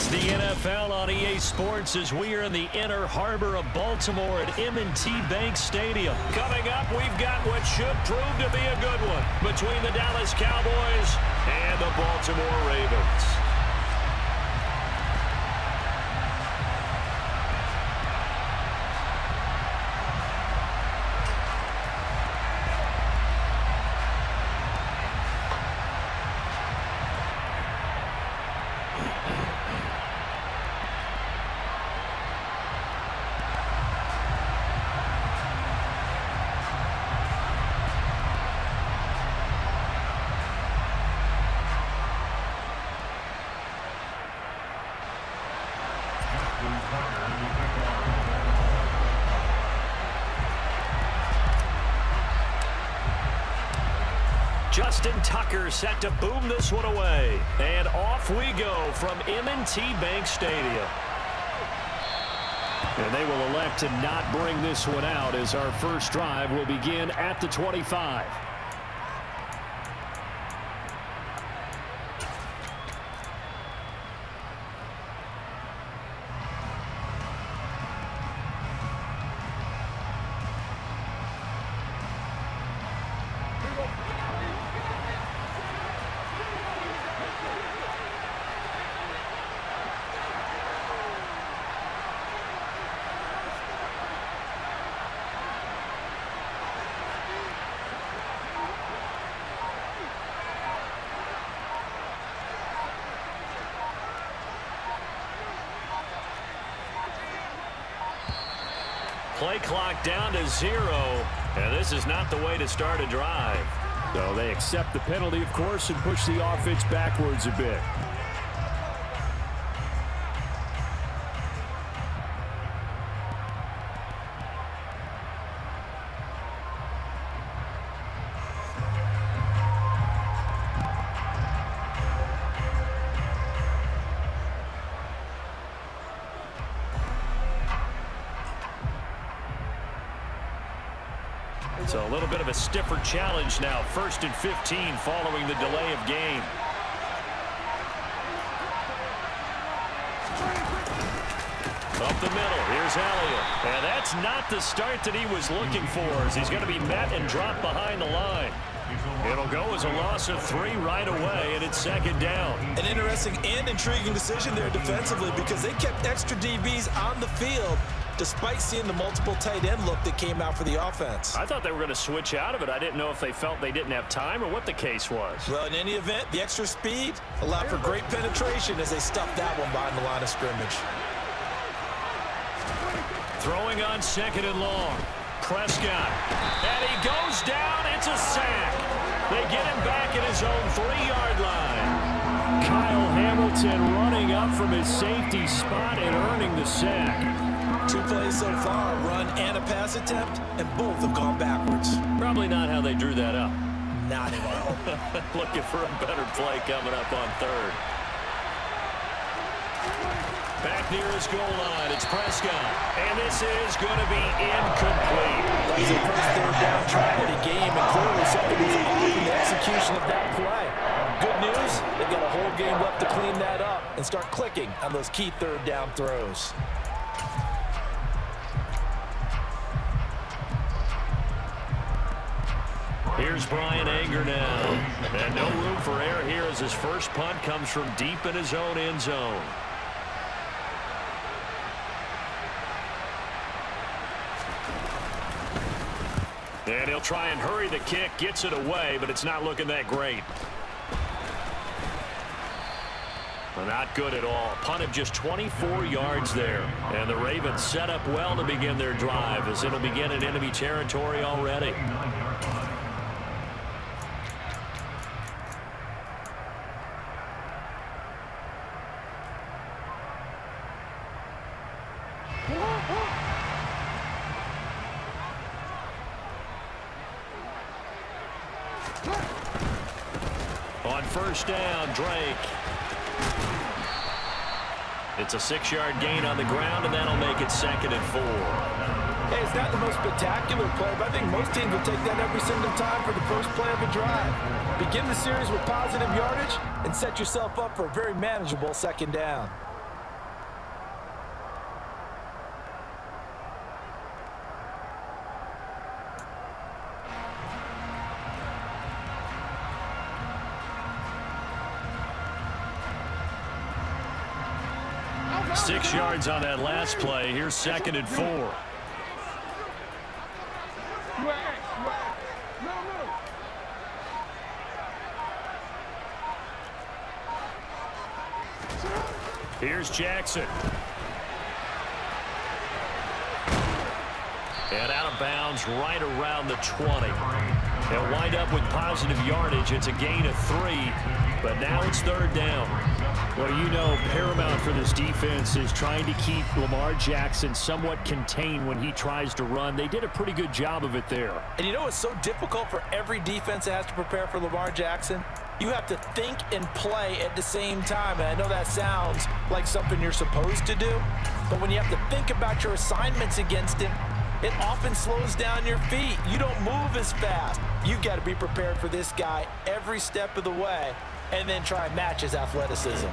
It's the NFL on EA Sports as we are in the inner harbor of Baltimore at M&T Bank Stadium. Coming up, we've got what should prove to be a good one between the Dallas Cowboys and the Baltimore Ravens. Justin Tucker set to boom this one away. And off we go from M&T Bank Stadium. And they will elect to not bring this one out as our first drive will begin at the 25. Play clock down to 0, and this is not the way to start a drive. So they accept the penalty, of course, and push the offense backwards a bit. So a little bit of a stiffer challenge now. 1st and 15 following the delay of game. Up the middle, here's Elliott. And that's not the start that he was looking for, as he's going to be met and dropped behind the line. It'll go as a loss of 3 right away, and it's 2nd down. An interesting and intriguing decision there defensively because they kept extra DBs on the field despite seeing the multiple tight end look that came out for the offense. I thought they were going to switch out of it. I didn't know if they felt they didn't have time or what the case was. Well, in any event, the extra speed allowed for great penetration as they stuffed that one behind the line of scrimmage. Throwing on 2nd and long. Prescott. And he goes down. It's a sack. They get him back at his own 3-yard line. Kyle Hamilton running up from his safety spot and earning the sack. 2 plays so far, a run and a pass attempt, and both have gone backwards. Probably not how they drew that up. Not at all. Looking for a better play coming up on 3rd. Back near his goal line, it's Prescott. And this is going to be incomplete. That was a first 3rd down try in the game, and clearly something was off in the execution of that play. Good news, they've got a whole game left to clean that up and start clicking on those key 3rd down throws. Here's Brian Anger now. And no room for error here as his first punt comes from deep in his own end zone. And he'll try and hurry the kick, gets it away, but it's not looking that great. Well, not good at all. Punt of just 24 yards there. And the Ravens set up well to begin their drive as it'll begin in enemy territory already. On 1st down, Drake. It's a 6-yard gain on the ground, and that'll make it 2nd and 4. Hey, it's not the most spectacular play, but I think most teams will take that every single time for the first play of a drive. Begin the series with positive yardage and set yourself up for a very manageable 2nd down. 6 yards on that last play. Here's 2nd and 4. Here's Jackson. And out of bounds right around the 20. They'll wind up with positive yardage. It's a gain of 3, but now it's 3rd down. Well, you know, paramount for this defense is trying to keep Lamar Jackson somewhat contained when he tries to run. They did a pretty good job of it there. And you know it's so difficult for every defense that has to prepare for Lamar Jackson? You have to think and play at the same time. And I know that sounds like something you're supposed to do, but when you have to think about your assignments against him, it often slows down your feet. You don't move as fast. You've got to be prepared for this guy every step of the way and then try and match his athleticism.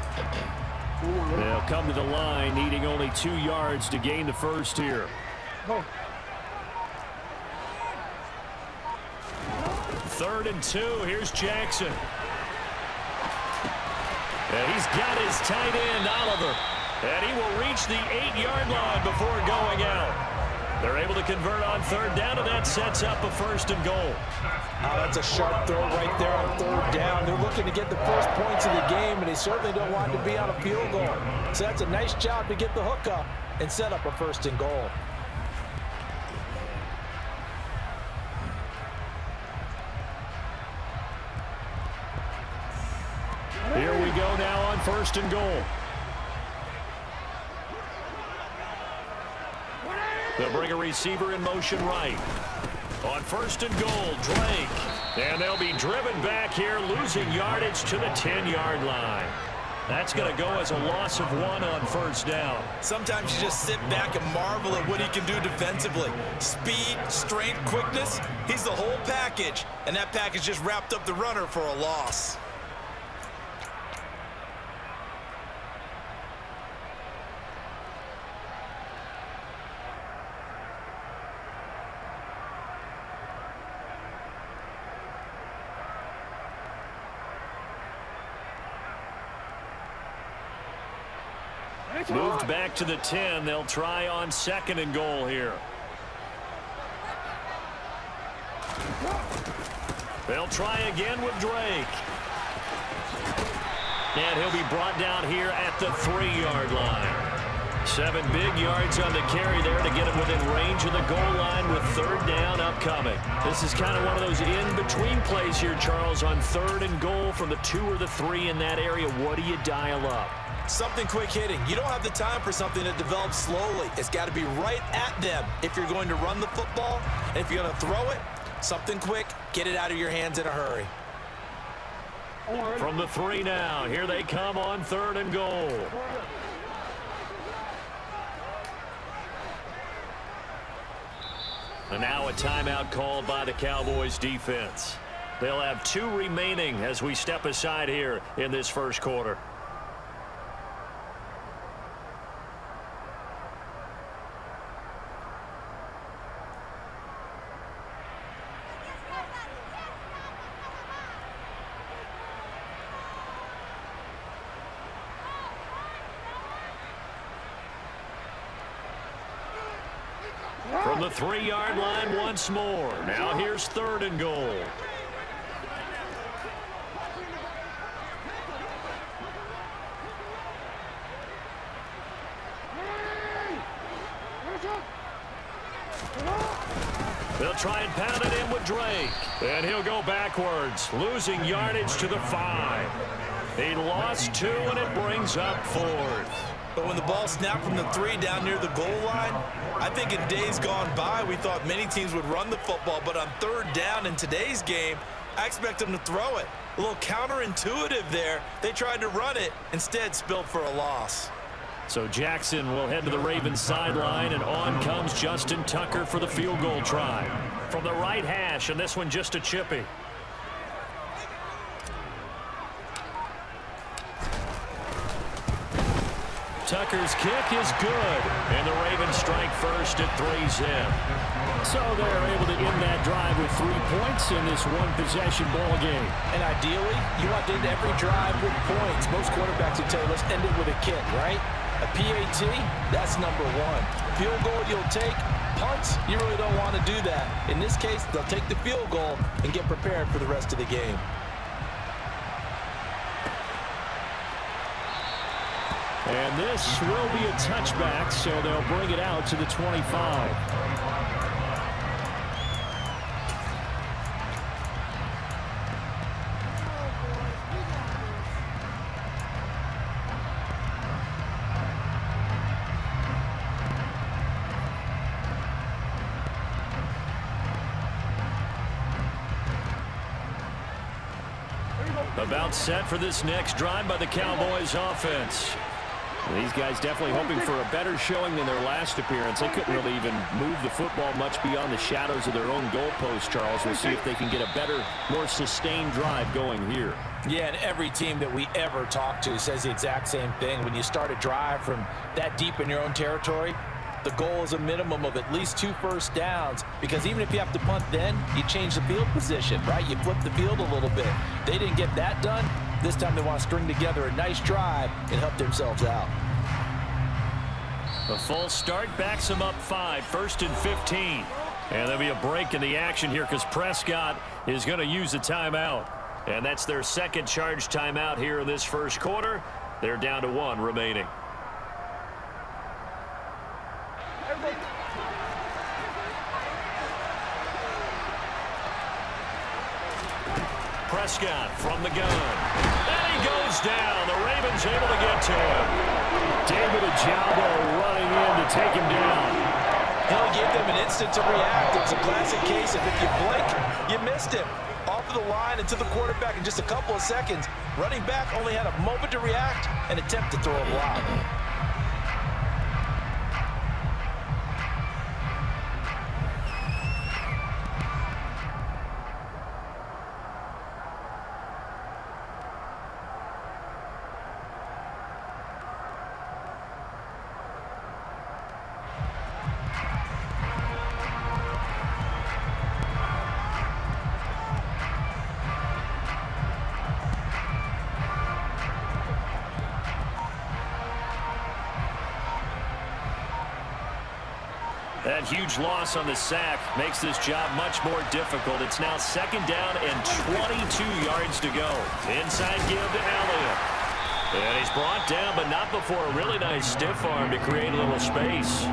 They'll come to the line needing only 2 yards to gain the first here. 3rd and 2. Here's Jackson. And he's got his tight end, Oliver. And he will reach the 8-yard line before going out. They're able to convert on 3rd down, and that sets up a 1st and goal. Oh, that's a sharp throw right there on 3rd down. They're looking to get the first points of the game, and they certainly don't want to be on a field goal. So that's a nice job to get the hook up and set up a 1st and goal. Here we go now on 1st and goal. They'll bring a receiver in motion right. On 1st and goal, Drake. And they'll be driven back here, losing yardage to the 10-yard line. That's going to go as a loss of 1 on 1st down. Sometimes you just sit back and marvel at what he can do defensively. Speed, strength, quickness, he's the whole package. And that package just wrapped up the runner for a loss. Moved back to the 10. They'll try on 2nd and goal here. They'll try again with Drake. And he'll be brought down here at the 3-yard line. 7 big yards on the carry there to get him within range of the goal line with 3rd down upcoming. This is kind of one of those in-between plays here, Charles, on 3rd and goal from the 2 or the 3 in that area. What do you dial up? Something quick hitting. You don't have the time for something that develops slowly. It's got to be right at them if you're going to run the football. And if you're going to throw it, something quick, get it out of your hands in a hurry. From the 3 now, here they come on 3rd and goal. And now a timeout called by the Cowboys defense. They'll have 2 remaining as we step aside here in this 1st quarter. From the 3-yard line once more. Now here's 3rd and goal. They'll try and pound it in with Drake. And he'll go backwards, losing yardage to the 5. He lost 2, and it brings up 4th. But when the ball snapped from the 3 down near the goal line, I think in days gone by, we thought many teams would run the football. But on 3rd down in today's game, I expect them to throw it. A little counterintuitive there. They tried to run it, instead spilled for a loss. So Jackson will head to the Ravens sideline, and on comes Justin Tucker for the field goal try. From the right hash, and this one just a chippy. Tucker's kick is good, and the Ravens strike first at 3-zip. So they're able to end that drive with 3 points in this one-possession ball game. And ideally, you want to end every drive with points. Most quarterbacks would tell you, let's end it with a kick, right? A PAT, that's number one. Field goal you'll take. Punts, you really don't want to do that. In this case, they'll take the field goal and get prepared for the rest of the game. And this will be a touchback, so they'll bring it out to the 25. About set for this next drive by the Cowboys offense. These guys definitely hoping for a better showing than their last appearance. They couldn't really even move the football much beyond the shadows of their own goalpost, Charles. We'll see if they can get a better, more sustained drive going here. Yeah, and every team that we ever talk to says the exact same thing. When you start a drive from that deep in your own territory, the goal is a minimum of at least 2 first downs, because even if you have to punt then, you change the field position, right? You flip the field a little bit. They didn't get that done. This time they want to string together a nice drive and help themselves out. A full start backs them up 5, 1st and 15. And there'll be a break in the action here because Prescott is going to use a timeout. And that's their second charge timeout here in this first quarter. They're down to 1 remaining. Prescott from the gun. And he goes down. The Ravens able to get to him. David Ojabo running in to take him down. He'll give them an instant to react. It was a classic case of if you blink, you missed him. Off of the line and to the quarterback in just a couple of seconds. Running back only had a moment to react and attempt to throw a block. That huge loss on the sack makes this job much more difficult. It's now 2nd down and 22 yards to go. Inside give to Elliott. And he's brought down, but not before a really nice stiff arm to create a little space.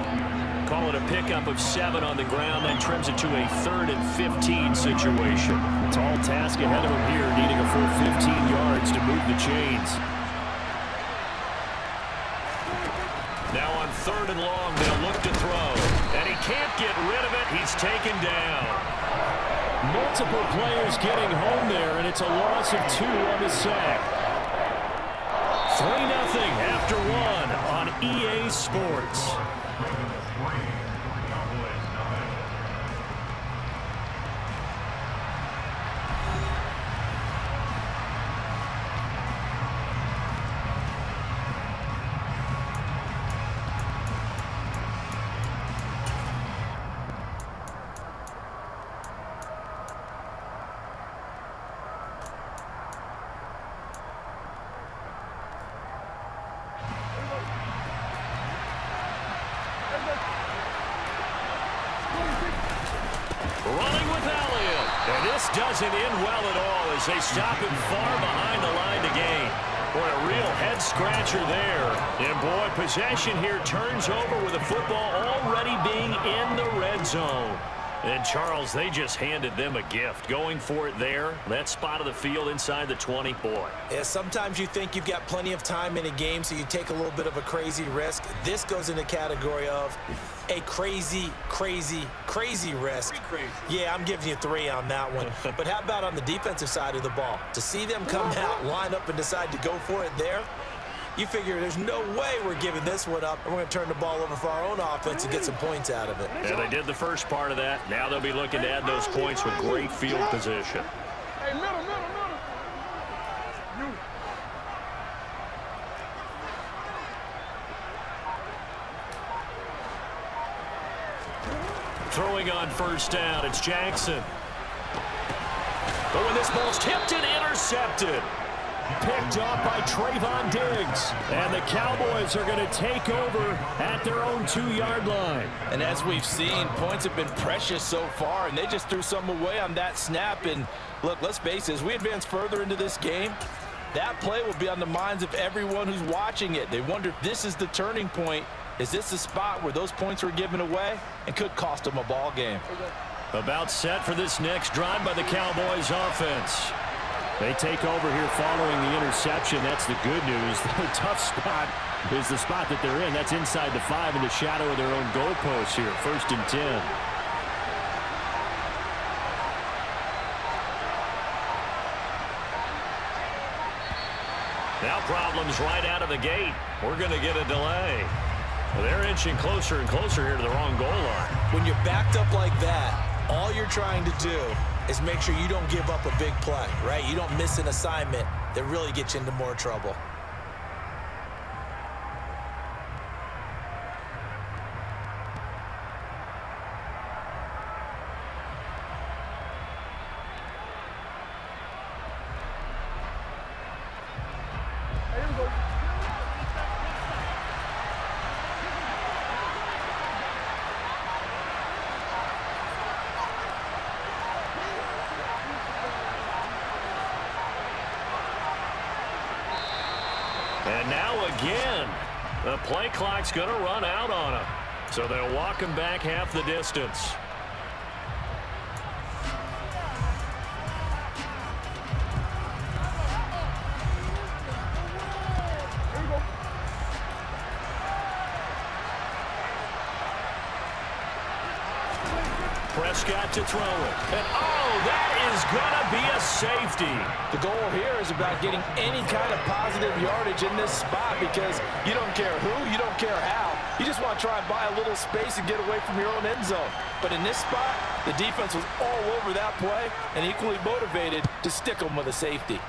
Call it a pickup of 7 on the ground, then trims it to a 3rd and 15 situation. Tall task ahead of him here, needing a full 15 yards to move the chains. Now on 3rd and long, they'll look to throw. And he can't get rid of it. He's taken down. Multiple players getting home there, and it's a loss of 2 on the sack. 3-0 after 1 on EA Sports. Running with Elliott. And this doesn't end well at all as they stop him far behind the line to gain. Boy, a real head-scratcher there. And, boy, possession here turns over with the football already being in the red zone. And, Charles, they just handed them a gift. Going for it there, that spot of the field inside the 20, boy. Yeah, sometimes you think you've got plenty of time in a game, so you take a little bit of a crazy risk. This goes in the category of a crazy, crazy, crazy risk. Crazy. Yeah, I'm giving you 3 on that one. But how about on the defensive side of the ball? To see them come out, line up, and decide to go for it there, you figure there's no way we're giving this one up, and we're going to turn the ball over for our own offense and get some points out of it. Yeah, they did the first part of that. Now they'll be looking to add those points with great field position. Hey, middle. Throwing on 1st down, it's Jackson. But when this ball's tipped and intercepted. Picked off by Trayvon Diggs. And the Cowboys are going to take over at their own 2-yard line. And as we've seen, points have been precious so far, and they just threw some away on that snap. And look, let's face it, as we advance further into this game, that play will be on the minds of everyone who's watching it. They wonder if this is the turning point. Is this the spot where those points were given away and could cost them a ball game? About set for this next drive by the Cowboys offense. They take over here following the interception. That's the good news. The tough spot is the spot that they're in. That's inside the 5 in the shadow of their own goalpost here. 1st and 10. Now problems right out of the gate. We're going to get a delay. Well, they're inching closer and closer here to the wrong goal line. When you're backed up like that, all you're trying to do is make sure you don't give up a big play, right? You don't miss an assignment that really gets you into more trouble. And now again, the play clock's going to run out on them. So they'll walk him back half the distance. Prescott to throw it. And oh, that is going to be a safety. The goal here is about getting any kind of positive yardage in this spot because you don't care who, you don't care how. You just want to try and buy a little space and get away from your own end zone. But in this spot, the defense was all over that play and equally motivated to stick them with a safety.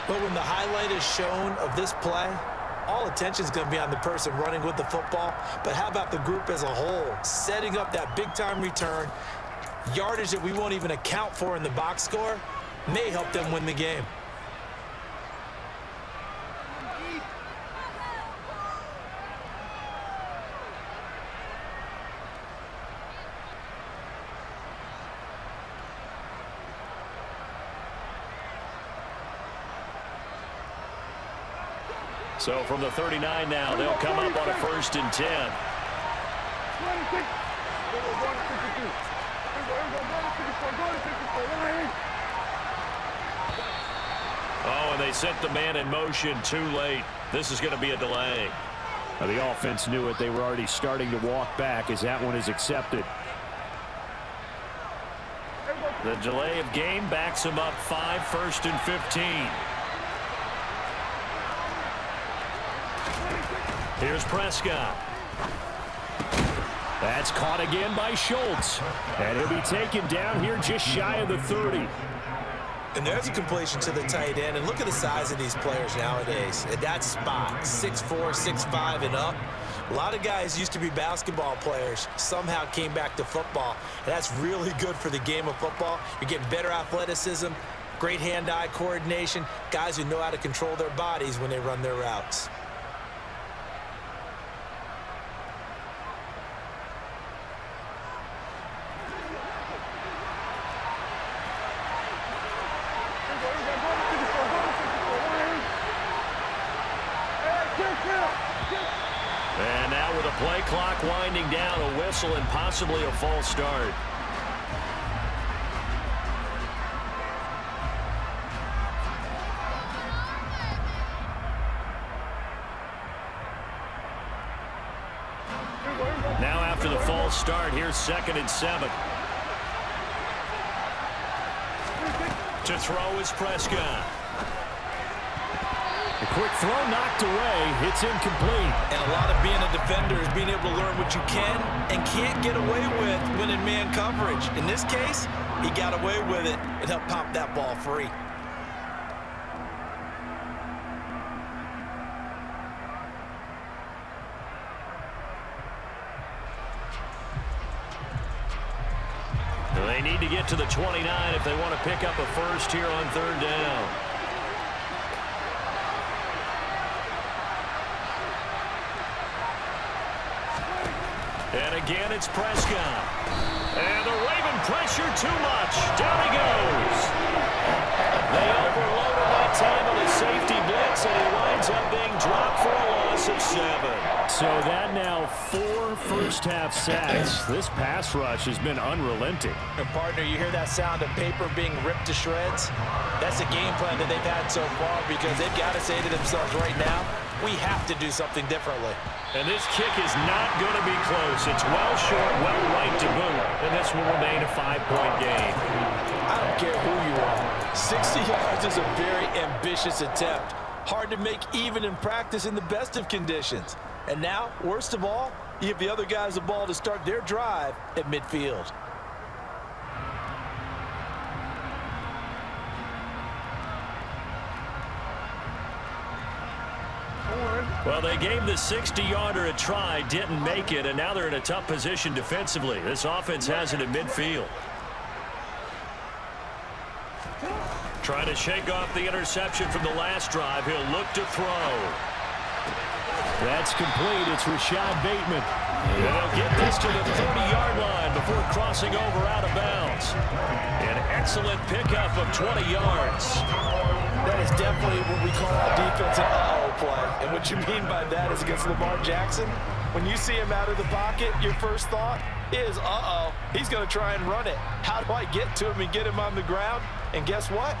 But when the highlight is shown of this play, all attention is going to be on the person running with the football. But how about the group as a whole? Setting up that big-time return, yardage that we won't even account for in the box score, may help them win the game. So from the 39 now, they'll come up on a 1st and 10. Oh, and they sent the man in motion too late. This is going to be a delay. Now, the offense knew it. They were already starting to walk back as that one is accepted. The delay of game backs them up 5, 1st and 15. Here's Prescott. That's caught again by Schultz. And he'll be taken down here just shy of the 30. And there's a completion to the tight end. And look at the size of these players nowadays. At that spot, 6'4", 6'5", and up. A lot of guys used to be basketball players, somehow came back to football. And that's really good for the game of football. You're getting better athleticism, great hand-eye coordination, guys who know how to control their bodies when they run their routes. And now with a play clock winding down, a whistle and possibly a false start. Now after the false start, here's 2nd and 7. To throw is Prescott. A quick throw knocked away. It's incomplete. And a lot of being a defender is being able to learn what you can and can't get away with when in man coverage. In this case, he got away with it and helped pop that ball free. They need to get to the 29 if they want to pick up a first here on third down. And again, it's Prescott. And the Raven pressure too much. Down he goes. They overloaded that time on a safety blitz, and he winds up being dropped for a loss of 7. So that now 4 first-half sacks. This pass rush has been unrelenting. And partner, you hear that sound of paper being ripped to shreds? That's the game plan that they've had so far, because they've got to say to themselves right now, we have to do something differently. And this kick is not going to be close. It's well short, well right to boot, and this will remain a 5-point game. I don't care who you are. 60 yards is a very ambitious attempt. Hard to make even in practice in the best of conditions. And now, worst of all, you give the other guys the ball to start their drive at midfield. Well, they gave the 60-yarder a try, didn't make it, and now they're in a tough position defensively. This offense has it in midfield. Trying to shake off the interception from the last drive. He'll look to throw. That's complete. It's Rashad Bateman. They'll get this to the 30-yard line before crossing over out of bounds. An excellent pickup of 20 yards. That is definitely what we call our defense an uh-oh play. And what you mean by that is against Lamar Jackson. When you see him out of the pocket, your first thought is, uh-oh, he's going to try and run it. How do I get to him and get him on the ground? And guess what?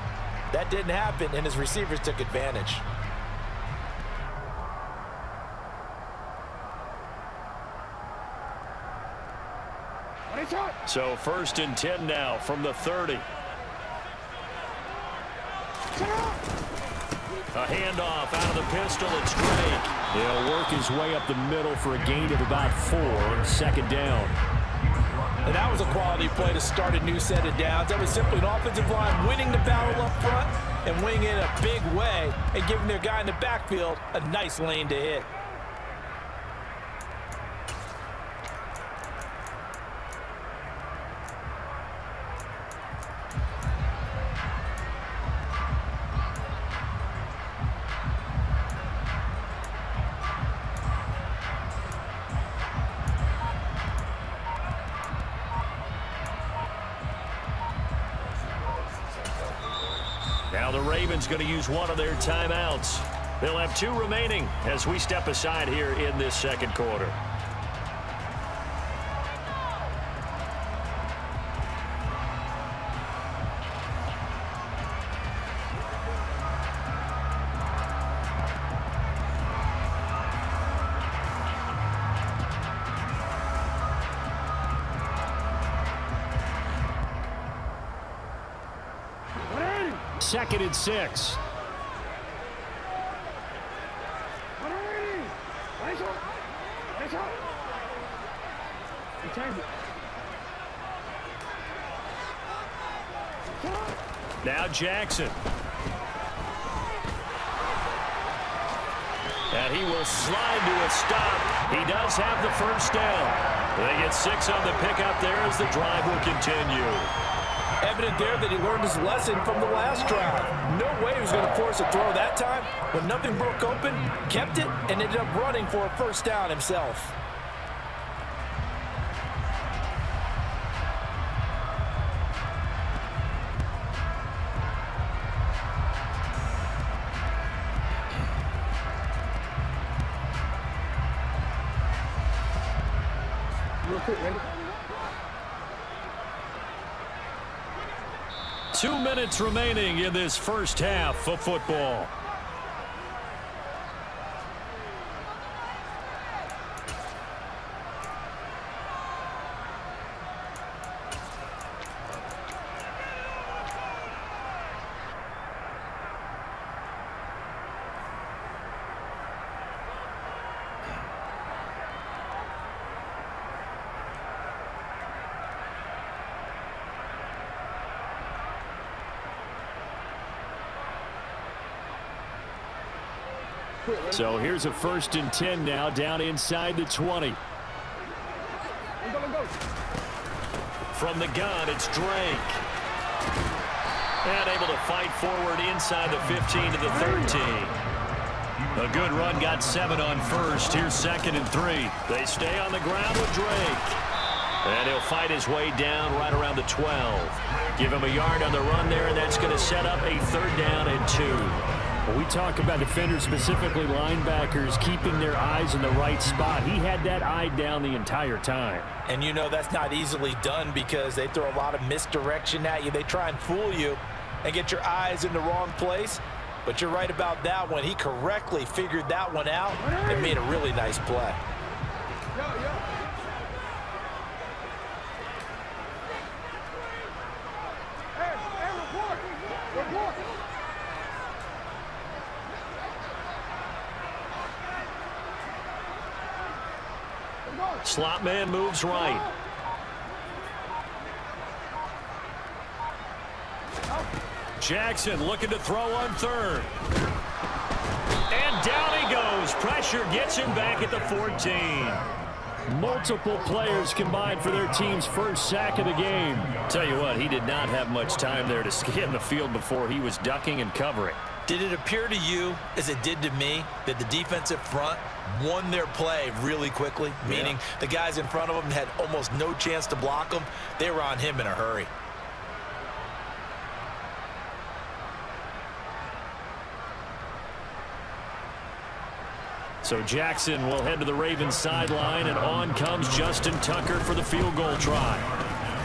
That didn't happen, and his receivers took advantage. So 1st and 10 now from the 30. A handoff out of the pistol. It's Drake. He'll work his way up the middle for a gain of about 4 on 2nd down. And that was a quality play to start a new set of downs. That was simply an offensive line winning the battle up front and winning it in a big way and giving their guy in the backfield a nice lane to hit. Now the Ravens going to use one of their timeouts. They'll have 2 remaining as we step aside here in this 2nd quarter. Second and 6. Now Jackson. And he will slide to a stop. He does have the first down. They get 6 on the pickup there as the drive will continue. Evident there that he learned his lesson from the last drive. No way he was going to force a throw that time. When nothing broke open, kept it, and ended up running for a first down himself. Real quick, ready? 2 minutes remaining in this first half of football. So here's a 1st and 10 now down inside the 20. From the gun, it's Drake. And able to fight forward inside the 15 to the 13. A good run, got 7 on first. Here's 2nd and 3. They stay on the ground with Drake. And he'll fight his way down right around the 12. Give him a yard on the run there, and that's going to set up a 3rd down and 2. When we talk about defenders, specifically linebackers, keeping their eyes in the right spot. He had that eye down the entire time. And you know that's not easily done because they throw a lot of misdirection at you. They try and fool you and get your eyes in the wrong place. But you're right about that one. He correctly figured that one out and made a really nice play. Slot man moves right. Jackson looking to throw on 3rd. And down he goes. Pressure gets him back at the 14. Multiple players combined for their team's first sack of the game. Tell you what, he did not have much time there to scan the field before he was ducking and covering. Did it appear to you, as it did to me, that the defensive front won their play really quickly? Meaning the guys in front of them had almost no chance to block them. They were on him in a hurry. So Jackson will head to the Ravens sideline, and on comes Justin Tucker for the field goal try.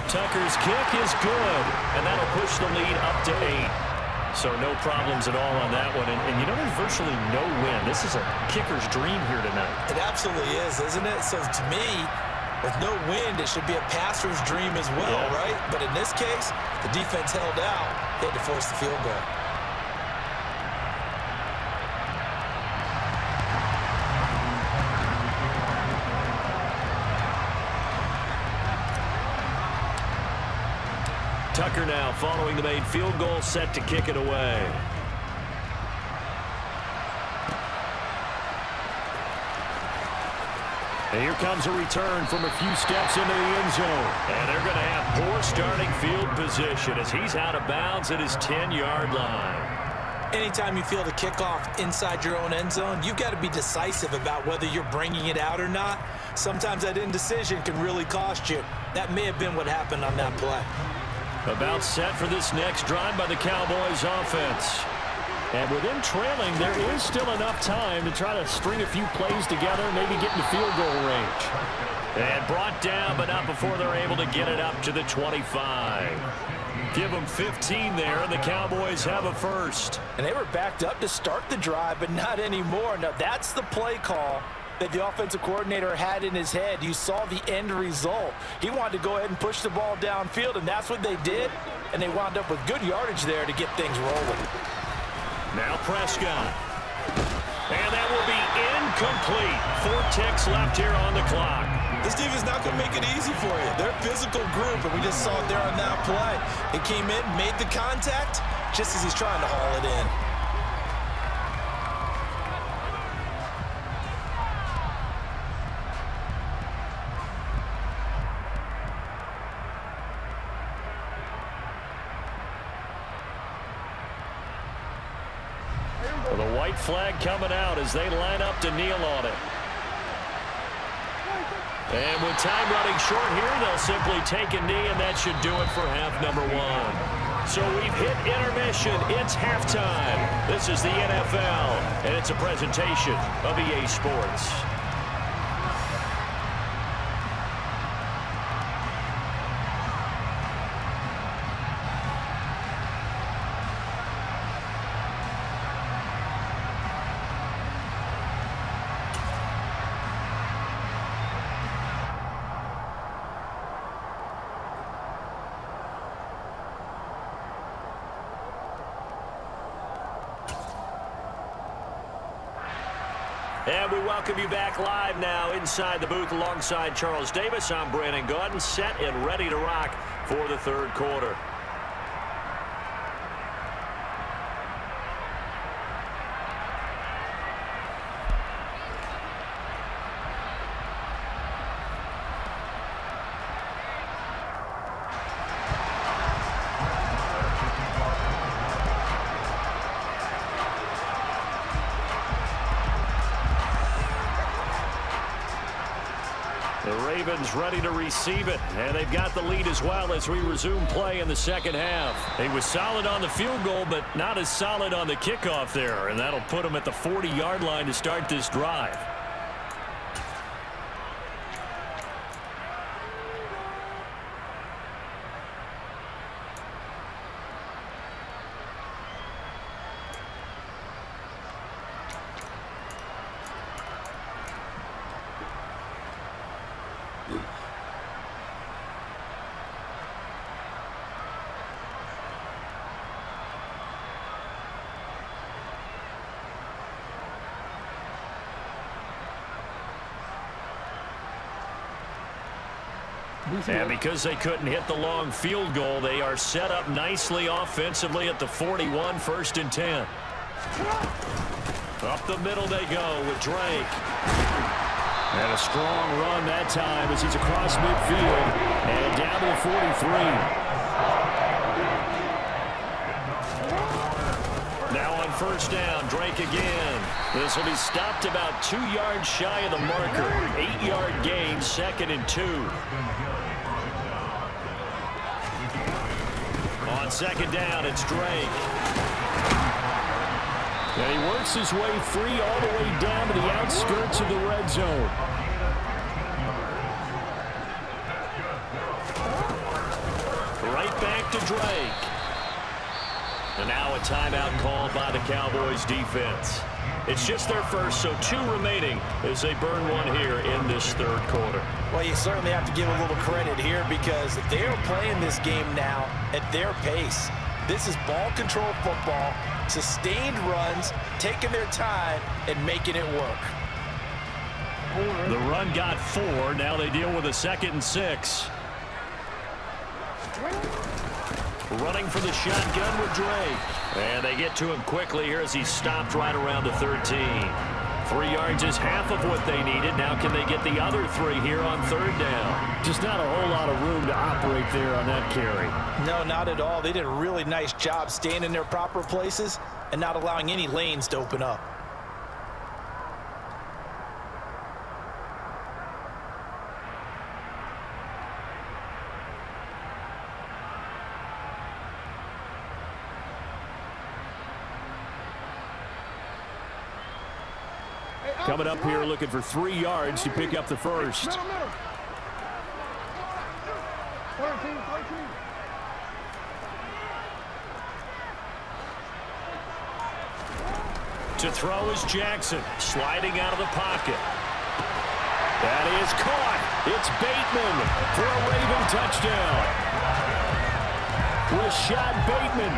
Tucker's kick is good, and that'll push the lead up to 8. So no problems at all on that one. And you know, there's virtually no win. This is a kicker's dream here tonight. It absolutely is, isn't it? So to me, with no wind, it should be a passer's dream as well, right? But in this case, the defense held out. They had to force the field goal. Tucker now following the made field goal, set to kick it away. And here comes a return from a few steps into the end zone. And they're going to have poor starting field position as he's out of bounds at his 10-yard line. Anytime you feel the kickoff inside your own end zone, you've got to be decisive about whether you're bringing it out or not. Sometimes that indecision can really cost you. That may have been what happened on that play. About set for this next drive by the Cowboys offense. And with them trailing, there is still enough time to try to string a few plays together, maybe get into field goal range. And brought down, but not before they're able to get it up to the 25. Give them 15 there, and the Cowboys have a first. And they were backed up to start the drive, but not anymore. Now, that's the play call that the offensive coordinator had in his head. You saw the end result. He wanted to go ahead and push the ball downfield, and that's what they did. And they wound up with good yardage there to get things rolling. Now Prescott. And that will be incomplete. 4 ticks left here on the clock. This defense not going to make it easy for you. They're a physical group, and we just saw it there on that play. They came in, made the contact, just as he's trying to haul it in. Well, the white flag coming out as they line up to kneel on it. And with time running short here, they'll simply take a knee, and that should do it for half number 1. So we've hit intermission. It's halftime. This is the NFL, and it's a presentation of EA Sports. And we welcome you back live now inside the booth alongside Charles Davis. I'm Brandon Gaudin, set and ready to rock for the third quarter. The Ravens ready to receive it, and they've got the lead as well as we resume play in the second half. He was solid on the field goal, but not as solid on the kickoff there, and that'll put him at the 40-yard line to start this drive. And because they couldn't hit the long field goal, they are set up nicely offensively at the 41, 1st and 10. Up the middle they go with Drake. And a strong run that time as he's across midfield and down to the 43. Now on 1st down, Drake again. This will be stopped about 2 yards shy of the marker. 8-yard gain, 2nd and 2. On 2nd down, it's Drake. And he works his way free all the way down to the outskirts of the red zone. Right back to Drake. And now a timeout called by the Cowboys defense. It's just their first, so 2 remaining as they burn one here in this 3rd quarter. Well, you certainly have to give a little credit here because they are playing this game now at their pace. This is ball control football, sustained runs, taking their time and making it work. The run got 4. Now they deal with a 2nd and 6. Running for the shotgun with Drake. And they get to him quickly here as he stopped right around the 13. 3 yards is half of what they needed. Now can they get the other 3 here on 3rd down? Just not a whole lot of room to operate there on that carry. No, not at all. They did a really nice job staying in their proper places and not allowing any lanes to open up. Coming up here looking for 3 yards to pick up the first. Middle. 13. To throw is Jackson, sliding out of the pocket. That is caught. It's Bateman for a Raven touchdown. Rashad Bateman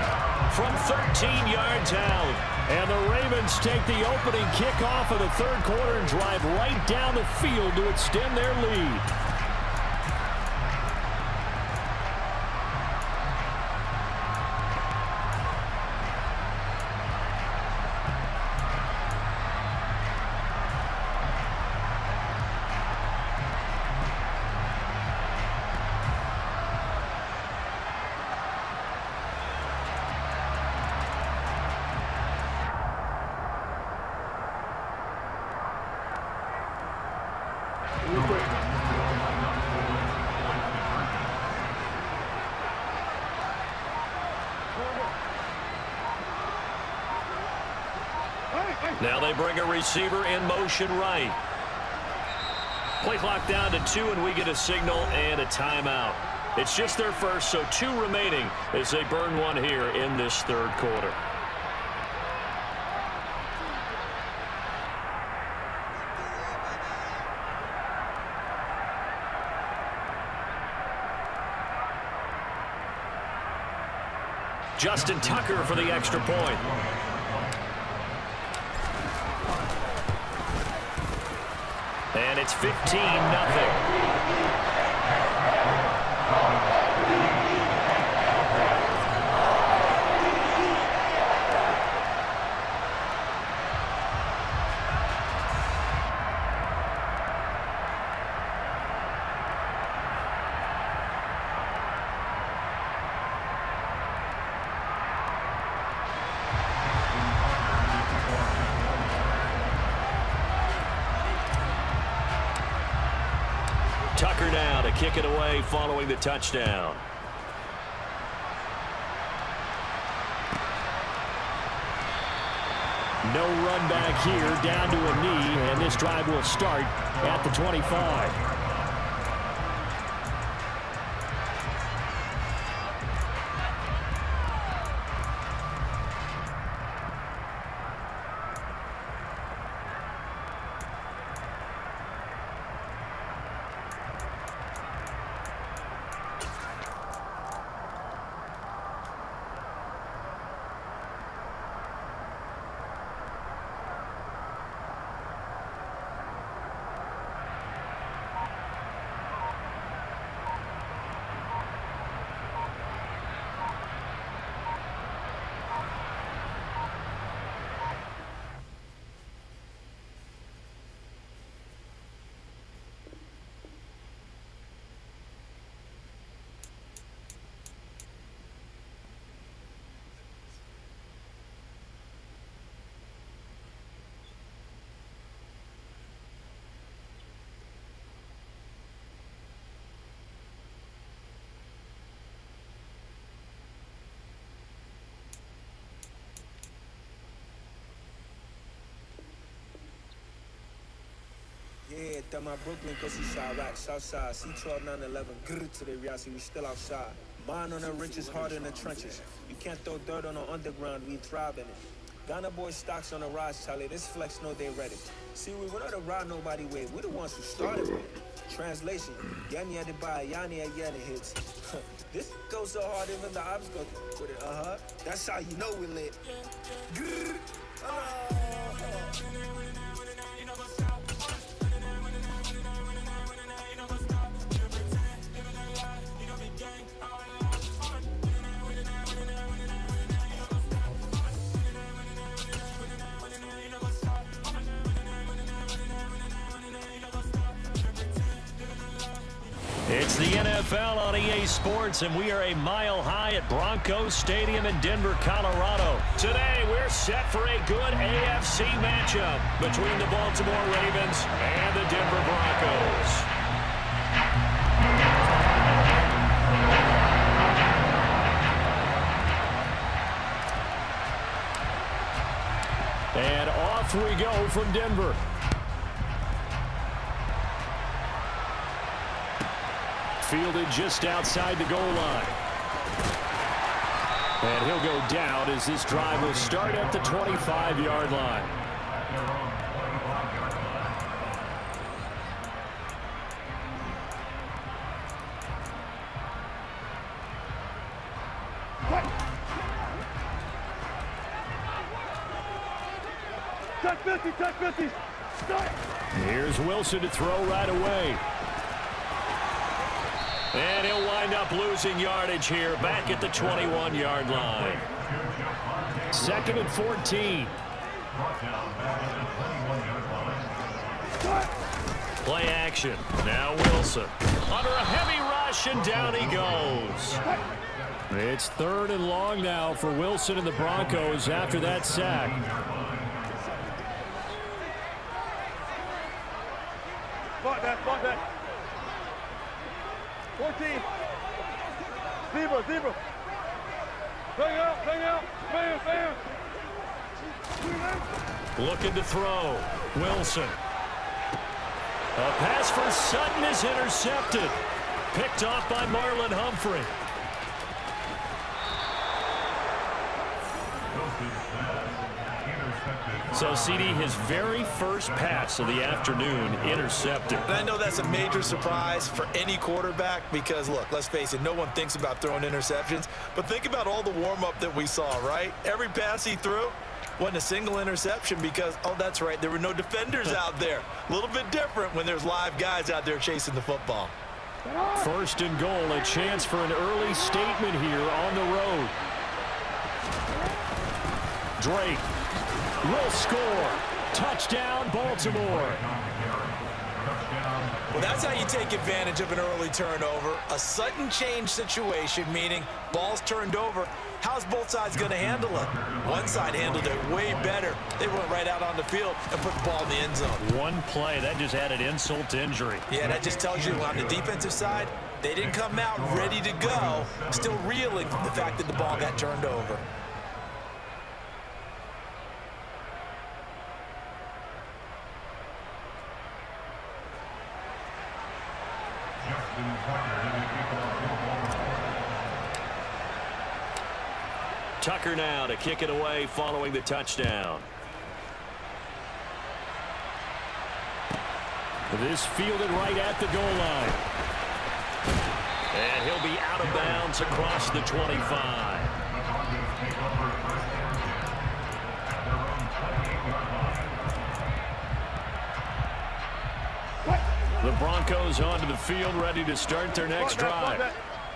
from 13 yards out. And the Ravens take the opening kickoff of the 3rd quarter and drive right down the field to extend their lead. Now they bring a receiver in motion right. Play clock down to 2, and we get a signal and a timeout. It's just their first, so 2 remaining as they burn one here in this 3rd quarter. Justin Tucker for the extra point. And it's 15-0. Tucker now to kick it away following the touchdown. No run back here, down to a knee, and this drive will start at the 25. Yeah, that my Brooklyn, cause he shot right, Southside, C12, 911, grrr to the Riasi, we still outside. Mine on the riches, hard in the trenches. You can't throw dirt on the underground, we thrive in it. Ghana boys stocks on the rise, Charlie, this flex know they ready. See, we not to ride nobody with, we the ones who started with it. Translation, Yanni had to buy, Yanni had Yanni hits. This goes so hard, even the ops go with it, That's how you know we lit. Grrr. It's the NFL on EA Sports, and we are a mile high at Broncos Stadium in Denver, Colorado. Today, we're set for a good AFC matchup between the Baltimore Ravens and the Denver Broncos. And off we go from Denver. Fielded just outside the goal line. And he'll go down as this drive will start at the 25-yard line. Touch 50, touch 50. Start. Here's Wilson to throw right away. And he'll wind up losing yardage here back at the 21-yard line. 2nd and 14. Play action. Now Wilson. Under a heavy rush, and down he goes. It's 3rd and long now for Wilson and the Broncos after that sack. Spot that. 14. Zebra. Bang out. Bam. Looking to throw. Wilson. A pass for Sutton is intercepted. Picked off by Marlon Humphrey. So, CD, his very first pass of the afternoon intercepted. And I know that's a major surprise for any quarterback because, look, let's face it, no one thinks about throwing interceptions. But think about all the warm-up that we saw, right? Every pass he threw wasn't a single interception because, oh, that's right, there were no defenders out there. A little bit different when there's live guys out there chasing the football. 1st and goal, a chance for an early statement here on the road. Drake will score. Touchdown, Baltimore. Well, that's how you take advantage of an early turnover. A sudden change situation, meaning ball's turned over. How's both sides going to handle it? One side handled it way better. They went right out on the field and put the ball in the end zone. One play, that just added insult to injury. Yeah, that just tells you on the defensive side, they didn't come out ready to go, still reeling from the fact that the ball got turned over. Tucker now to kick it away following the touchdown. This fielded right at the goal line. And he'll be out of bounds across the 25. The Broncos onto the field, ready to start their next drive.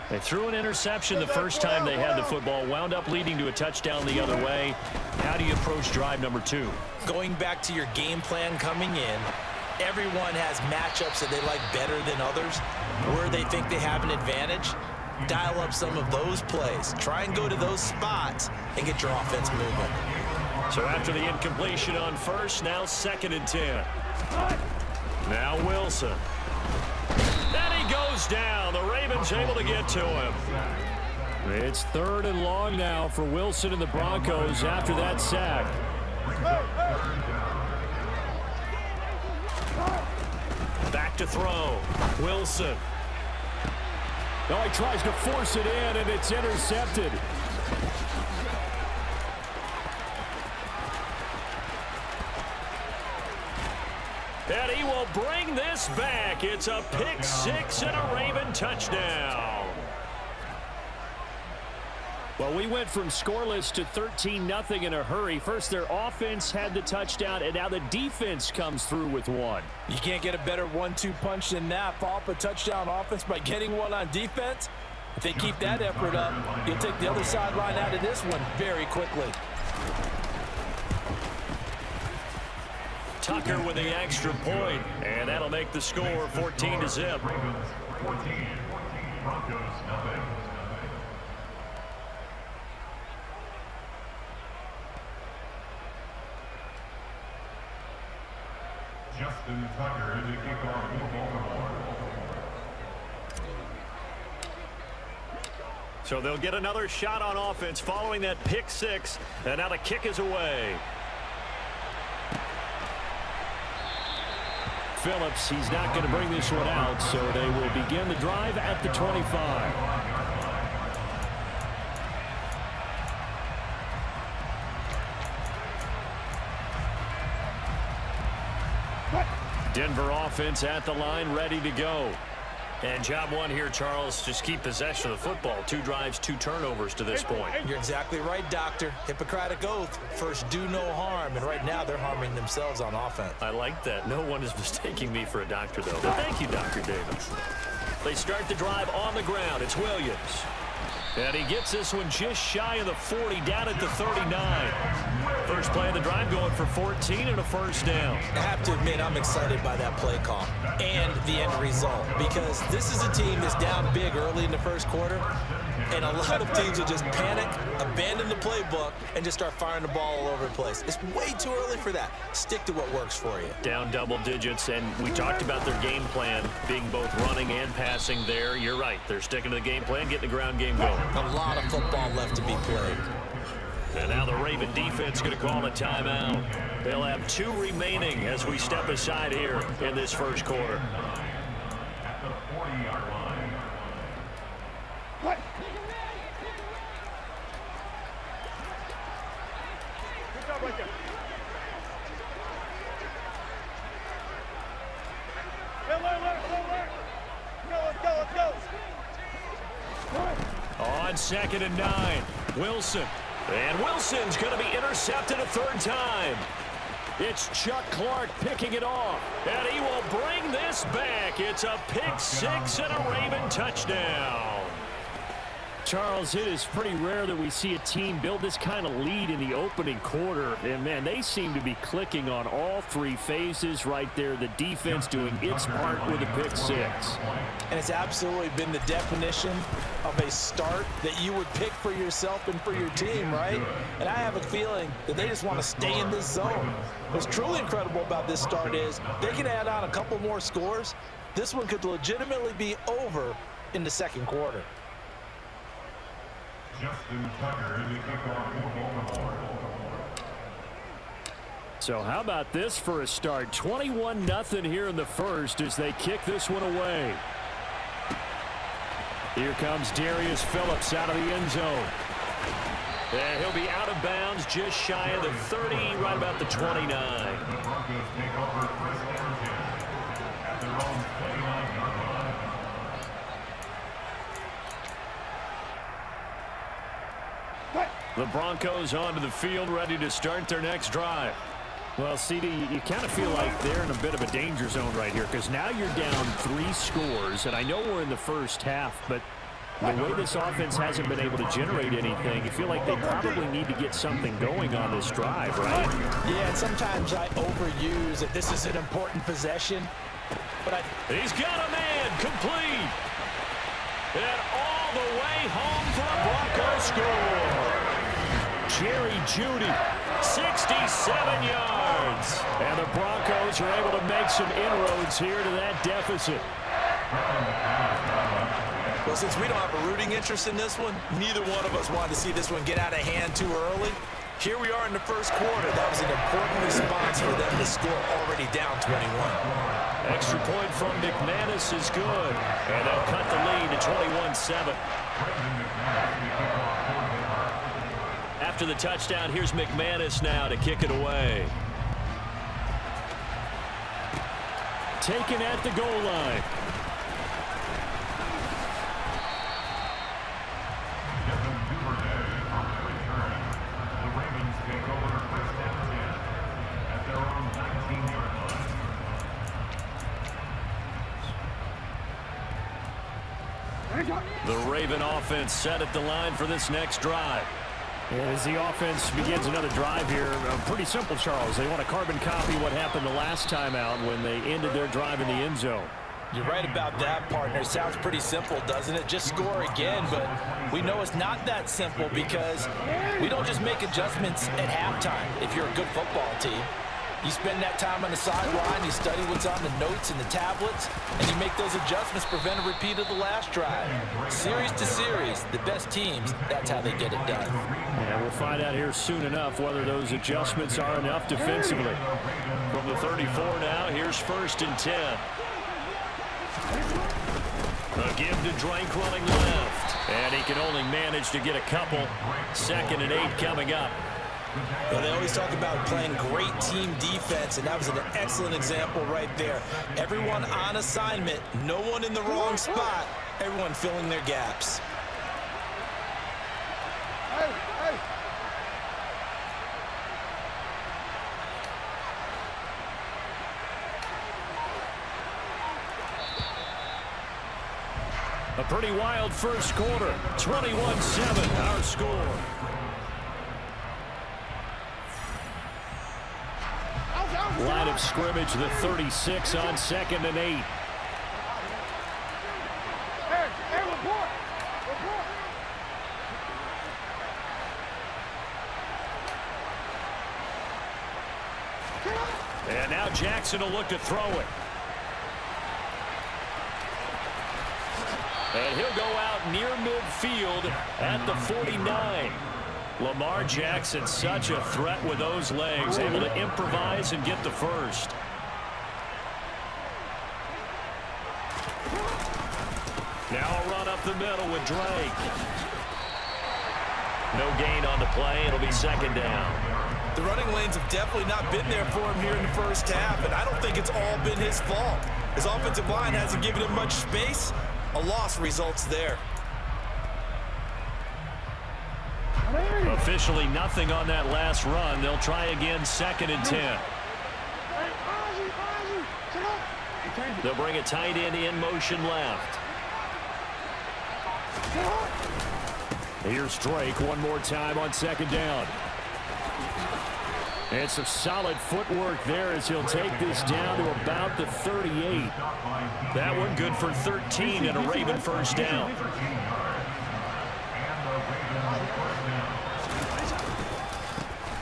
They threw an interception the first time they had the football, wound up leading to a touchdown the other way. How do you approach drive number 2? Going back to your game plan coming in, everyone has matchups that they like better than others. Where they think they have an advantage, dial up some of those plays. Try and go to those spots and get your offense moving. So after the incompletion on first, now 2nd and 10. Now Wilson. And he goes down. The Ravens able to get to him. It's 3rd and long now for Wilson and the Broncos after that sack. Back to throw. Wilson. Now he tries to force it in, and it's intercepted. And he will bring this back. It's a pick 6 and a Raven touchdown. Well, we went from scoreless to 13-0 in a hurry. First, their offense had the touchdown, and now the defense comes through with one. You can't get a better 1-2 punch than that. Follow up a touchdown offense by getting one on defense. If they keep that effort up, you'll take the other sideline out of this one very quickly. Tucker with the extra point, and that'll make the score 14-0. Justin Tucker is the kickoff for Baltimore. So they'll get another shot on offense following that pick 6, and now the kick is away. Phillips, he's not going to bring this one out, so they will begin the drive at the 25. Denver offense at the line, ready to go. And job one here, Charles, just keep possession of the football. 2 drives, 2 turnovers to this point. You're exactly right, Doctor. Hippocratic oath. First, do no harm. And right now, they're harming themselves on offense. I like that. No one is mistaking me for a doctor, though. But thank you, Dr. Davis. They start the drive on the ground. It's Williams. And he gets this one just shy of the 40, down at the 39. First play of the drive going for 14 and a first down. I have to admit, I'm excited by that play call and the end result, because this is a team that's down big early in the first quarter, and a lot of teams will just panic, abandon the playbook, and just start firing the ball all over the place. It's way too early for that. Stick to what works for you. Down double digits, and we talked about their game plan being both running and passing there. You're right. They're sticking to the game plan, getting the ground game going. A lot of football left to be played. And now the Raven defense going to call a timeout. They'll have 2 remaining as we step aside here in this first quarter. At the 40-yard line. What? Good job right there. Alert. Let's go. On 2nd and 9, Wilson. And Wilson's going to be intercepted a 3rd time. It's Chuck Clark picking it off. And he will bring this back. It's a pick 6 and a Raven touchdown. Charles, it is pretty rare that we see a team build this kind of lead in the opening quarter. And, man, they seem to be clicking on all three phases right there. The defense doing its part with a pick six. And it's absolutely been the definition of a start that you would pick for yourself and for your team, right? And I have a feeling that they just want to stay in this zone. What's truly incredible about this start is they can add on a couple more scores. This one could legitimately be over in the second quarter. So how about this for a start? 21-0 here in the first as they kick this one away. Here comes Darius Phillips out of the end zone. And he'll be out of bounds just shy of the 30, right about the 29. The Broncos take over first and 10 at their own 29-yard line. The Broncos onto the field, ready to start their next drive. Well, CD, you kind of feel like they're in a bit of a danger zone right here because now you're down 3 scores, and I know we're in the first half, but the way this offense hasn't been able to generate anything, you feel like they probably need to get something going on this drive, right? Yeah, and sometimes I overuse that this is an important possession, but He's got a man complete. And all the way home for a Bronco score. Jerry Jeudy, 67 yards. And the Broncos are able to make some inroads here to that deficit. Well, since we don't have a rooting interest in this one, neither one of us wanted to see this one get out of hand too early. Here we are in the first quarter. That was an important response for them to score already down 21. Extra point from McManus is good. And they'll cut the lead to 21-7. After the touchdown, here's McManus now to kick it away. Taken at the goal line. The Raven offense set at the line for this next drive. As the offense begins another drive here, pretty simple, Charles. They want to carbon copy what happened the last time out when they ended their drive in the end zone. you're right about that, partner. Sounds pretty simple, doesn't it? Just score again, but we know it's not that simple because we don't just make adjustments at halftime if you're a good football team. You spend that time on the sideline, you study what's on the notes and the tablets, and you make those adjustments, prevent a repeat of the last drive. Series to series, the best teams, that's how they get it done. And we'll find out here soon enough whether those adjustments are enough defensively. From the 34 now, here's 1st and 10. A give to Drake running left. And he can only manage to get a couple. 2nd and 8 coming up. Well, they always talk about playing great team defense, and that was an excellent example right there. Everyone on assignment, no one in the wrong spot, everyone filling their gaps. A pretty wild first quarter. 21-7, our score. Line of scrimmage, the 36 on 2nd and 8. And now Jackson will look to throw it. And he'll go out near midfield at the 49. Lamar Jackson, such a threat with those legs, able to improvise and get the first. Now a run up the middle with Drake. No gain on the play. It'll be 2nd down. The running lanes have definitely not been there for him here in the first half, and I don't think it's all been his fault. His offensive line hasn't given him much space. A loss results there. Officially nothing on that last run. They'll try again, 2nd and 10. They'll bring a tight end in motion left. Here's Drake one more time on second down. And some solid footwork there as he'll take this down to about the 38. That one good for 13 and a Raven first down.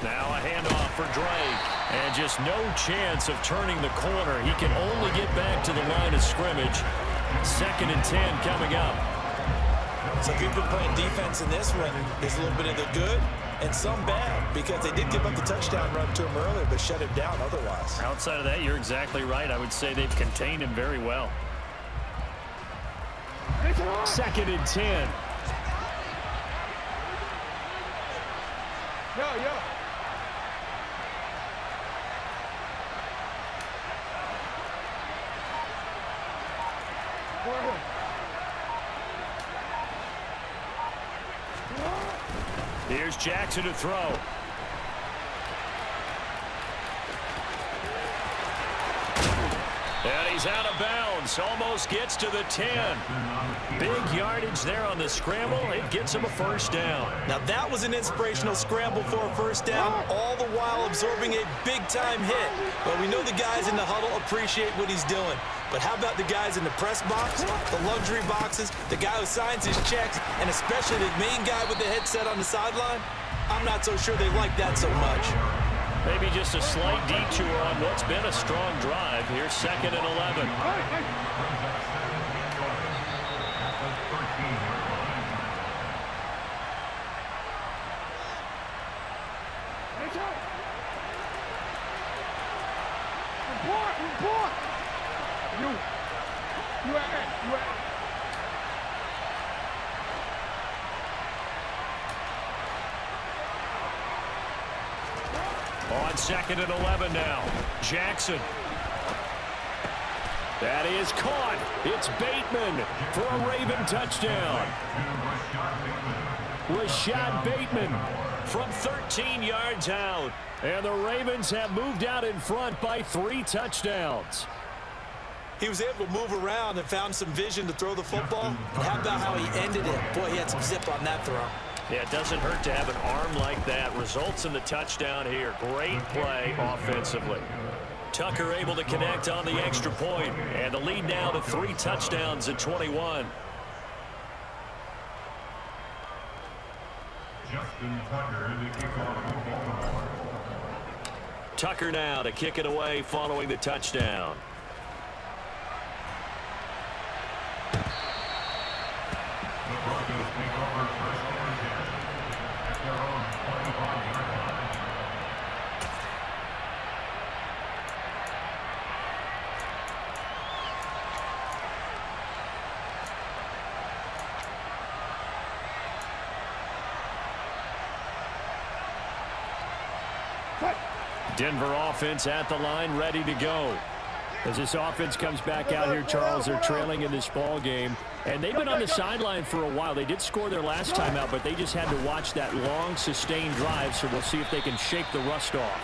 Now a handoff for Drake. And just no chance of turning the corner. He can only get back to the line of scrimmage. 2nd and 10 coming up. So if you've been playing defense in this one, there's a little bit of the good and some bad, because they did give up the touchdown run to him earlier, but shut him down otherwise. Outside of that, you're exactly right. I would say they've contained him very well. 2nd and 10. Yo. Here's Jackson to throw. And he's out of bounds. Almost gets to the 10. Big yardage there on the scramble. It gets him a first down. Now that was an inspirational scramble for a first down, all the while absorbing a big-time hit. Well, we know the guys in the huddle appreciate what he's doing. But how about the guys in the press box, the luxury boxes, the guy who signs his checks, and especially the main guy with the headset on the sideline? I'm not so sure they like that so much. Maybe just a slight detour on what's been a strong drive. Here's 2nd and 11. Report! You at. On 2nd and 11 now. Jackson. That is caught. It's Bateman for a Raven touchdown. Rashad Bateman from 13 yards out. And the Ravens have moved out in front by 3 touchdowns. He was able to move around and found some vision to throw the football. And how about how he ended it? Boy, he had some zip on that throw. Yeah, it doesn't hurt to have an arm like that. Results in the touchdown here. Great play offensively. Tucker able to connect on the extra point, and the lead now to 3 touchdowns at 21. Justin Tucker to kick off the ball. Tucker now to kick it away following the touchdown. The Broncos take over first and 10 at their own 25-yard line. Denver offense at the line, ready to go. As this offense comes back out here, Charles, they're trailing in this ball game. And they've been on the sideline for a while. They did score their last time out, but they just had to watch that long, sustained drive, so we'll see if they can shake the rust off.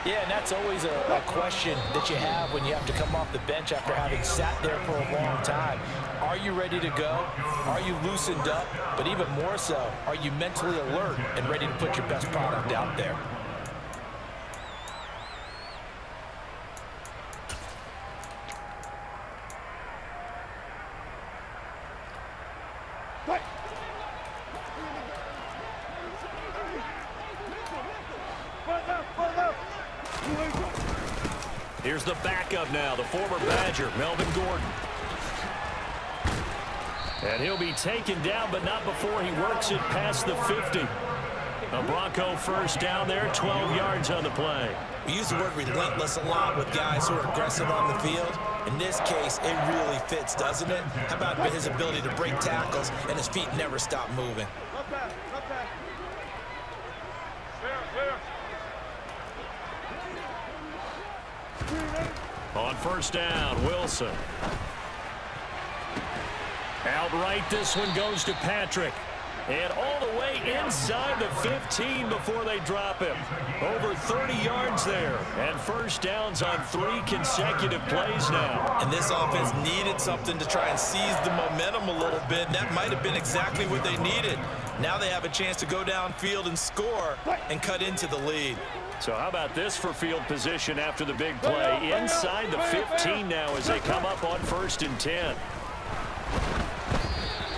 Yeah, and that's always a question that you have when you have to come off the bench after having sat there for a long time. Are you ready to go? Are you loosened up? But even more so, are you mentally alert and ready to put your best product out there? Here's the backup now, the former Badger, Melvin Gordon. And he'll be taken down, but not before he works it past the 50. A Bronco first down there, 12 yards on the play. We use the word relentless a lot with guys who are aggressive on the field. In this case, it really fits, doesn't it? How about his ability to break tackles and his feet never stop moving? Not bad. On first down, Wilson. Outright, this one goes to Patrick. And all the way inside the 15 before they drop him. Over 30 yards there. And first downs on 3 consecutive plays now. And this offense needed something to try and seize the momentum a little bit. That might have been exactly what they needed. Now they have a chance to go downfield and score and cut into the lead. So how about this for field position after the big play? Inside the 15 now as they come up on 1st and 10.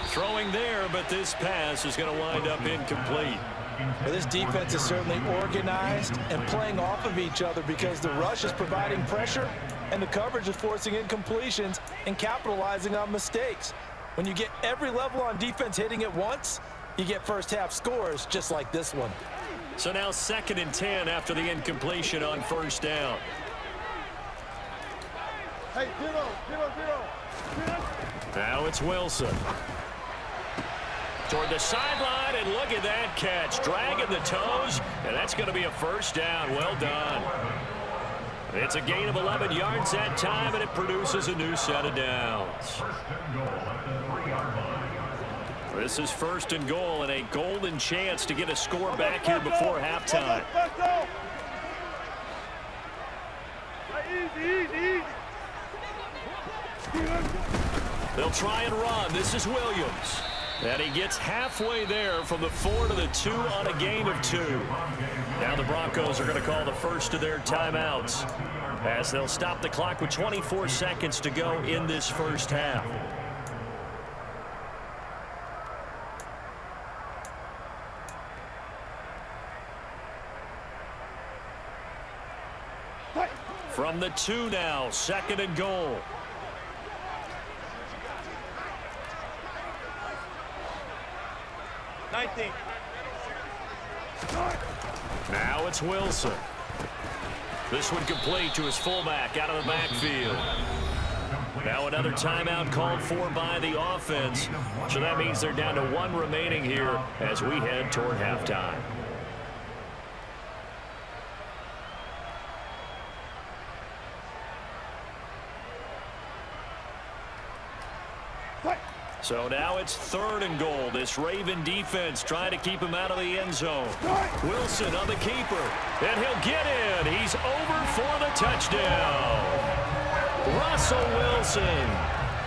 Throwing there, but this pass is going to wind up incomplete. Well, this defense is certainly organized and playing off of each other because the rush is providing pressure and the coverage is forcing incompletions and capitalizing on mistakes. When you get every level on defense hitting at once, you get first half scores just like this one. So now 2nd and 10 after the incompletion on 1st down. Hey, 0-0-0. Now it's Wilson. Toward the sideline, and look at that catch. Dragging the toes, and that's going to be a first down. Well done. It's a gain of 11 yards that time, and it produces a new set of downs. This is 1st and goal, and a golden chance to get a score back here before halftime. Easy. They'll try and run. This is Williams. And he gets halfway there from the 4 to the 2 on a gain of 2. Now the Broncos are going to call the first of their timeouts as they'll stop the clock with 24 seconds to go in this first half. From the 2 now, 2nd and goal. Now it's Wilson. This one complete to his fullback out of the backfield. Now another timeout called for by the offense. So that means they're down to 1 remaining here as we head toward halftime. So now it's 3rd and goal. This Raven defense trying to keep him out of the end zone. Wilson on the keeper, and he'll get in. He's over for the touchdown. Russell Wilson,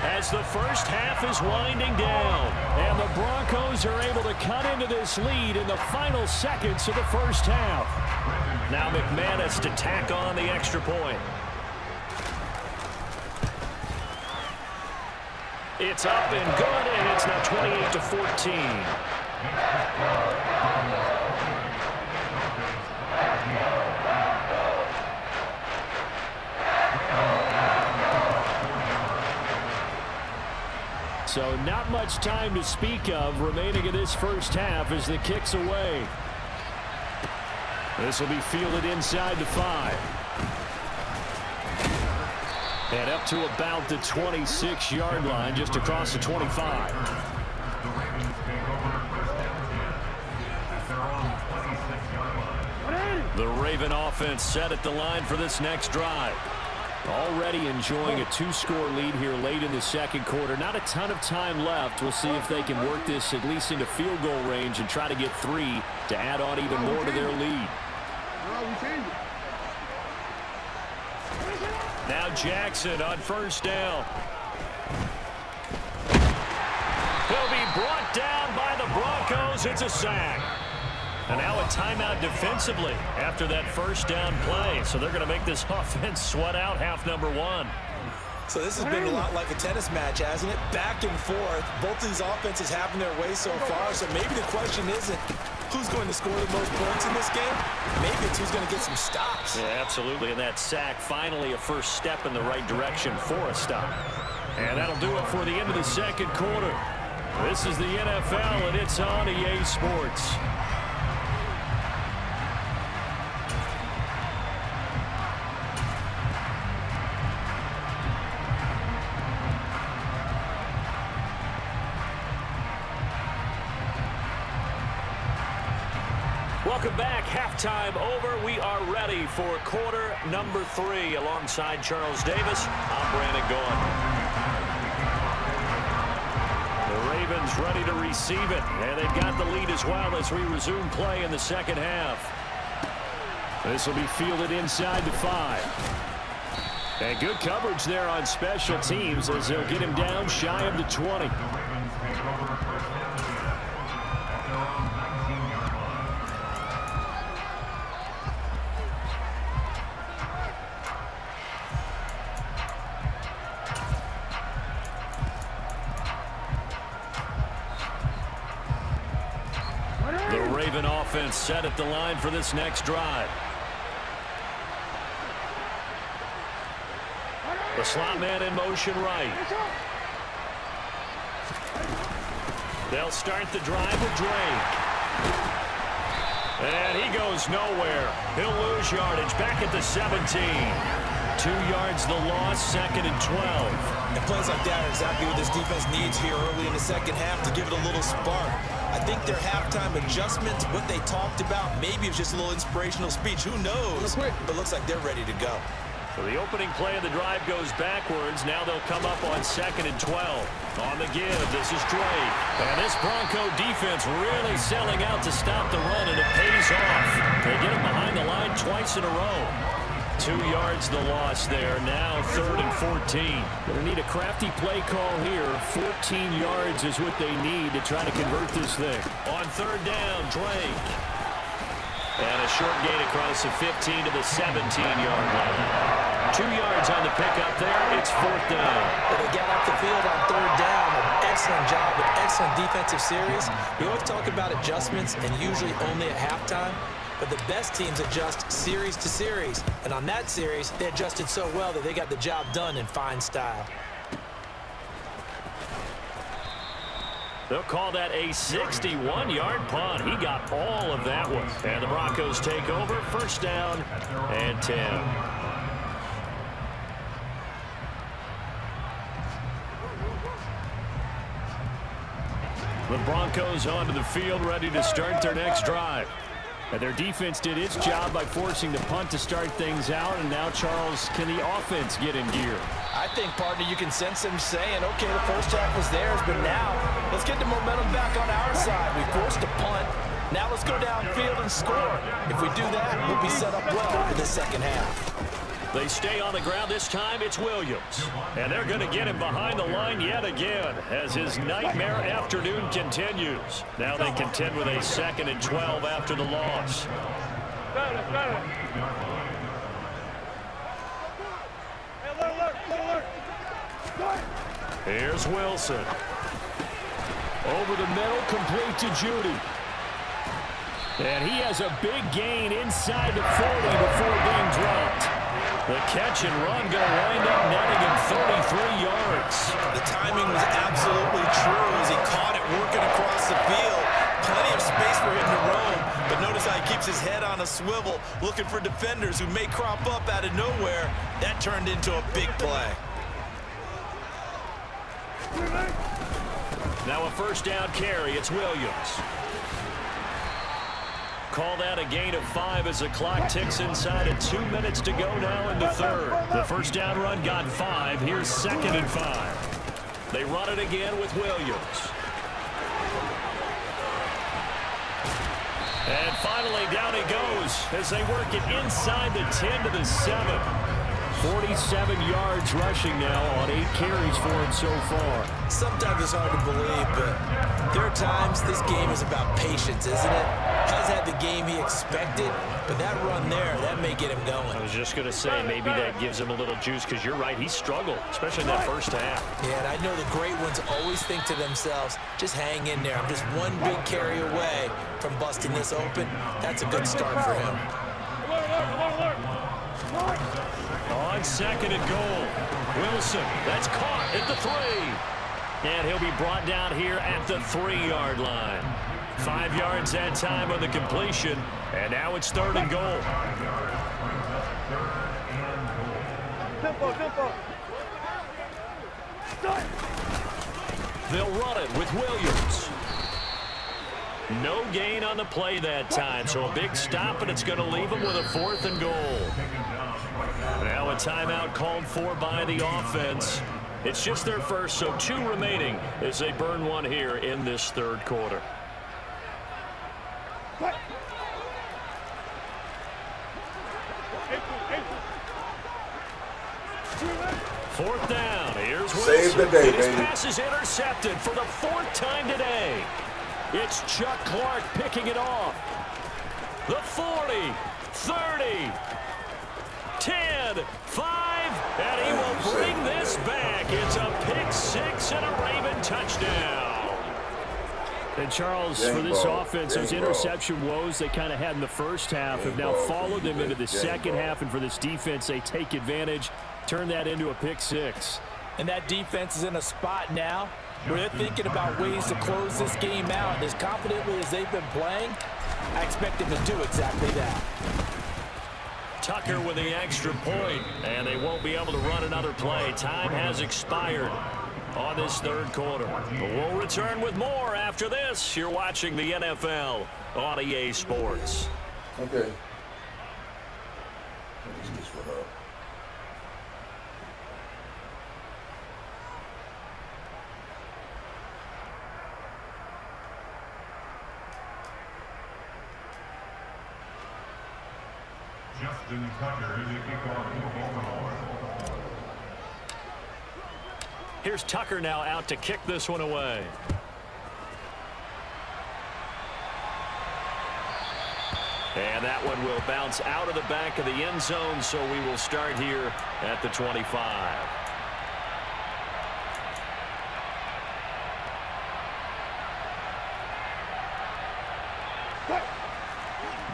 as the first half is winding down, and the Broncos are able to cut into this lead in the final seconds of the first half. Now McManus to tack on the extra point. It's up and good, and it's now 28-14. So not much time to speak of remaining in this first half as the kick's away. This will be fielded inside the 5. And up to about the 26-yard line, just across the 25. The Raven offense set at the line for this next drive. Already enjoying a 2-score lead here late in the second quarter. Not a ton of time left. We'll see if they can work this at least into field goal range and try to get 3 to add on even more to their lead. Now Jackson on first down. He'll be brought down by the Broncos. It's a sack. And now a timeout defensively after that first down play. So they're going to make this offense sweat out half number 1. So this has been a lot like a tennis match, hasn't it? Back and forth. Both of these offenses having their way so far. So maybe the question isn't who's going to score the most points in this game. Maybe it's who's going to get some stops. Yeah, absolutely. And that sack, finally a first step in the right direction for a stop. And that'll do it for the end of the second quarter. This is the NFL, and it's on EA Sports. Welcome back. Halftime over. We are ready for quarter number 3. Alongside Charles Davis, I'm Brandon Gaughan. The Ravens ready to receive it. And they've got the lead as well as we resume play in the second half. This will be fielded inside the 5. And good coverage there on special teams as they'll get him down shy of the 20. The Raven offense set at the line for this next drive. The slot man in motion right. They'll start the drive with Drake. And he goes nowhere. He'll lose yardage back at the 17. 2 yards the loss, 2nd and 12. And plays like that are exactly what this defense needs here early in the second half to give it a little spark. I think their halftime adjustments, what they talked about, maybe it was just a little inspirational speech. Who knows? But looks like they're ready to go. So the opening play of the drive goes backwards. Now they'll come up on 2nd and 12. On the give, this is Drake. And this Bronco defense really selling out to stop the run, and it pays off. They get him behind the line twice in a row. 2 yards the loss there. Now 3rd and 14. Going to need a crafty play call here. 14 yards is what they need to try to convert this thing. On 3rd down, Drake. And a short gain across the 15 to the 17-yard line. 2 yards on the pickup there. It's 4th down. Well, they got off the field on 3rd down. An excellent job, an excellent defensive series. We always talk about adjustments and usually only at halftime. But the best teams adjust series to series. And on that series, they adjusted so well that they got the job done in fine style. They'll call that a 61-yard punt. He got all of that one. And the Broncos take over. 1st down and 10. The Broncos onto the field, ready to start their next drive. And their defense did its job by forcing the punt to start things out. And now, Charles, can the offense get in gear? I think, partner, you can sense them saying, okay, the first half was theirs, but now let's get the momentum back on our side. We forced a punt. Now let's go downfield and score. If we do that, we'll be set up well for the second half. They stay on the ground this time. It's Williams. And they're going to get him behind the line yet again as his nightmare afternoon continues. Now they contend with a 2nd and 12 after the loss. Here's Wilson. Over the middle, complete to Judy. And he has a big gain inside the 40 before being dropped. The catch and run going to wind up netting him 33 yards. The timing was absolutely true as he caught it working across the field. Plenty of space for him to roam, but notice how he keeps his head on a swivel, looking for defenders who may crop up out of nowhere. That turned into a big play. Now a 1st down carry. It's Williams. Call that a gain of 5 as the clock ticks inside of 2 minutes to go now in the 3rd. The 1st down run got 5. Here's 2nd and 5. They run it again with Williams. And finally down he goes as they work it inside the 10 to the 7. 47 yards rushing now on 8 carries for him so far. Sometimes it's hard to believe, but there are times this game is about patience, isn't it? Has had the game he expected, but that run there, that may get him going. I was just going to say, maybe that gives him a little juice because you're right, he struggled, especially in that 1st half. Yeah, and I know the great ones always think to themselves, just hang in there. I'm just one big carry away from busting this open. That's a good start for him. On 2nd and goal, Wilson, that's caught at the 3. And he'll be brought down here at the 3-yard line. 5 yards that time on the completion, and now it's 3rd and goal. They'll run it with Williams. No gain on the play that time, so a big stop, and it's going to leave them with a 4th and goal. Now a timeout called for by the offense. It's just their first, so 2 remaining as they burn one here in this third quarter. Fourth down. Here's Wilson. Save the day, His baby. pass is intercepted for the 4th time today. It's Chuck Clark picking it off. The 40, 30, 10, 5, and he will bring this back. It's a pick 6 and a Raven touchdown. And Charles, for this offense, those interception woes they kind of had in the first half have now followed them into the second half. And for this defense, they take advantage, turn that into a pick 6. And that defense is in a spot now where they're thinking about ways to close this game out. And as confidently as they've been playing, I expect them to do exactly that. Tucker with the extra point, and they won't be able to run another play. Time has expired on this third quarter. But we'll return with more after this. You're watching the NFL on EA Sports. Okay. Let's this one up. Justin Tucker is a kickoff for Baltimore. Here's Tucker now out to kick this one away. And that one will bounce out of the back of the end zone, so we will start here at the 25.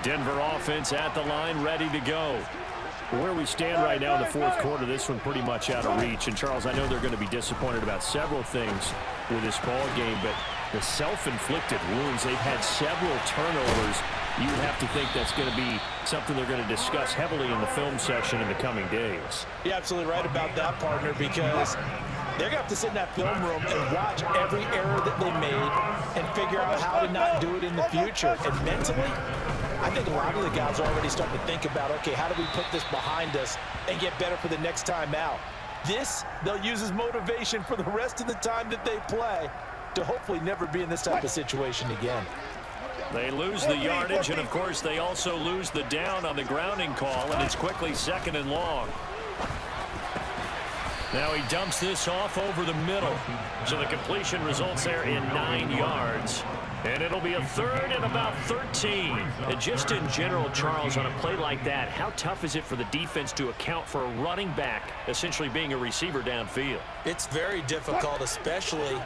Denver offense at the line, ready to go. Where we stand right now in the fourth quarter, this one pretty much out of reach. And, Charles, I know they're going to be disappointed about several things with this ball game, but the self-inflicted wounds, they've had several turnovers. You have to think that's going to be something they're going to discuss heavily in the film session in the coming days. You're absolutely right about that, partner, because they're going to have to sit in that film room and watch every error that they made and figure out how to not do it in the future. And mentally, I think a lot of the guys are already starting to think about, okay, how do we put this behind us and get better for the next time out? This, they'll use as motivation for the rest of the time that they play to hopefully never be in this type of situation again. They lose the yardage, and, of course, they also lose the down on the grounding call, and it's quickly 2nd and long. Now he dumps this off over the middle. So the completion results there in 9 yards. And it'll be a 3rd and about 13. And just in general, Charles, on a play like that, how tough is it for the defense to account for a running back essentially being a receiver downfield? It's very difficult, especially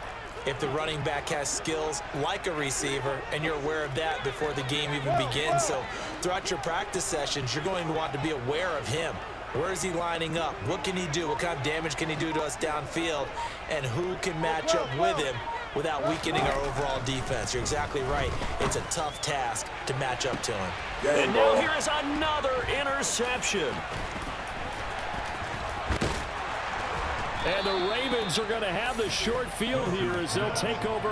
if the running back has skills like a receiver, and you're aware of that before the game even begins. So throughout your practice sessions, you're going to want to be aware of him. Where is he lining up? What can he do? What kind of damage can he do to us downfield? And who can match up with him without weakening our overall defense? You're exactly right. It's a tough task to match up to him. And now here is another interception. And the Ravens are going to have the short field here as they'll take over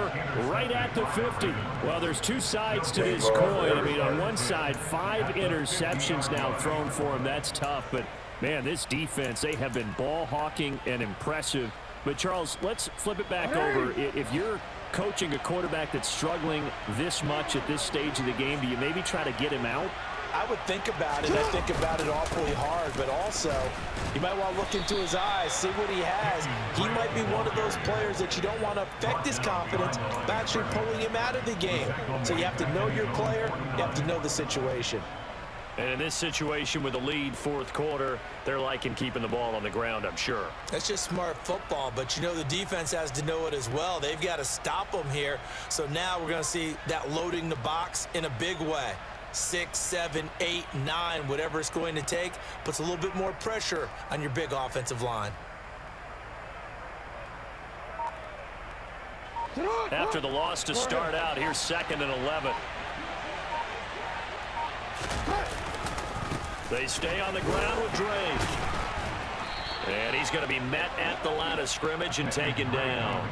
right at the 50. Well, there's 2 sides to this coin. I mean, on one side, 5 interceptions now thrown for him. That's tough. But, man, this defense, they have been ball hawking and impressive. But, Charles, let's flip it back over. If you're coaching a quarterback that's struggling this much at this stage of the game, do you maybe try to get him out? I would think about it. I think about it awfully hard, but also you might want to look into his eyes, see what he has. He might be one of those players that you don't want to affect his confidence by actually pulling him out of the game. So you have to know your player. You have to know the situation. And in this situation with the lead, fourth quarter, they're liking keeping the ball on the ground, I'm sure. That's just smart football, but you know the defense has to know it as well. They've got to stop them here. So now we're going to see that loading the box in a big way. 6, 7, 8, 9, whatever it's going to take, puts a little bit more pressure on your big offensive line. After the loss to start out, here's 2nd and 11. They stay on the ground with Dre. And he's going to be met at the line of scrimmage and taken down.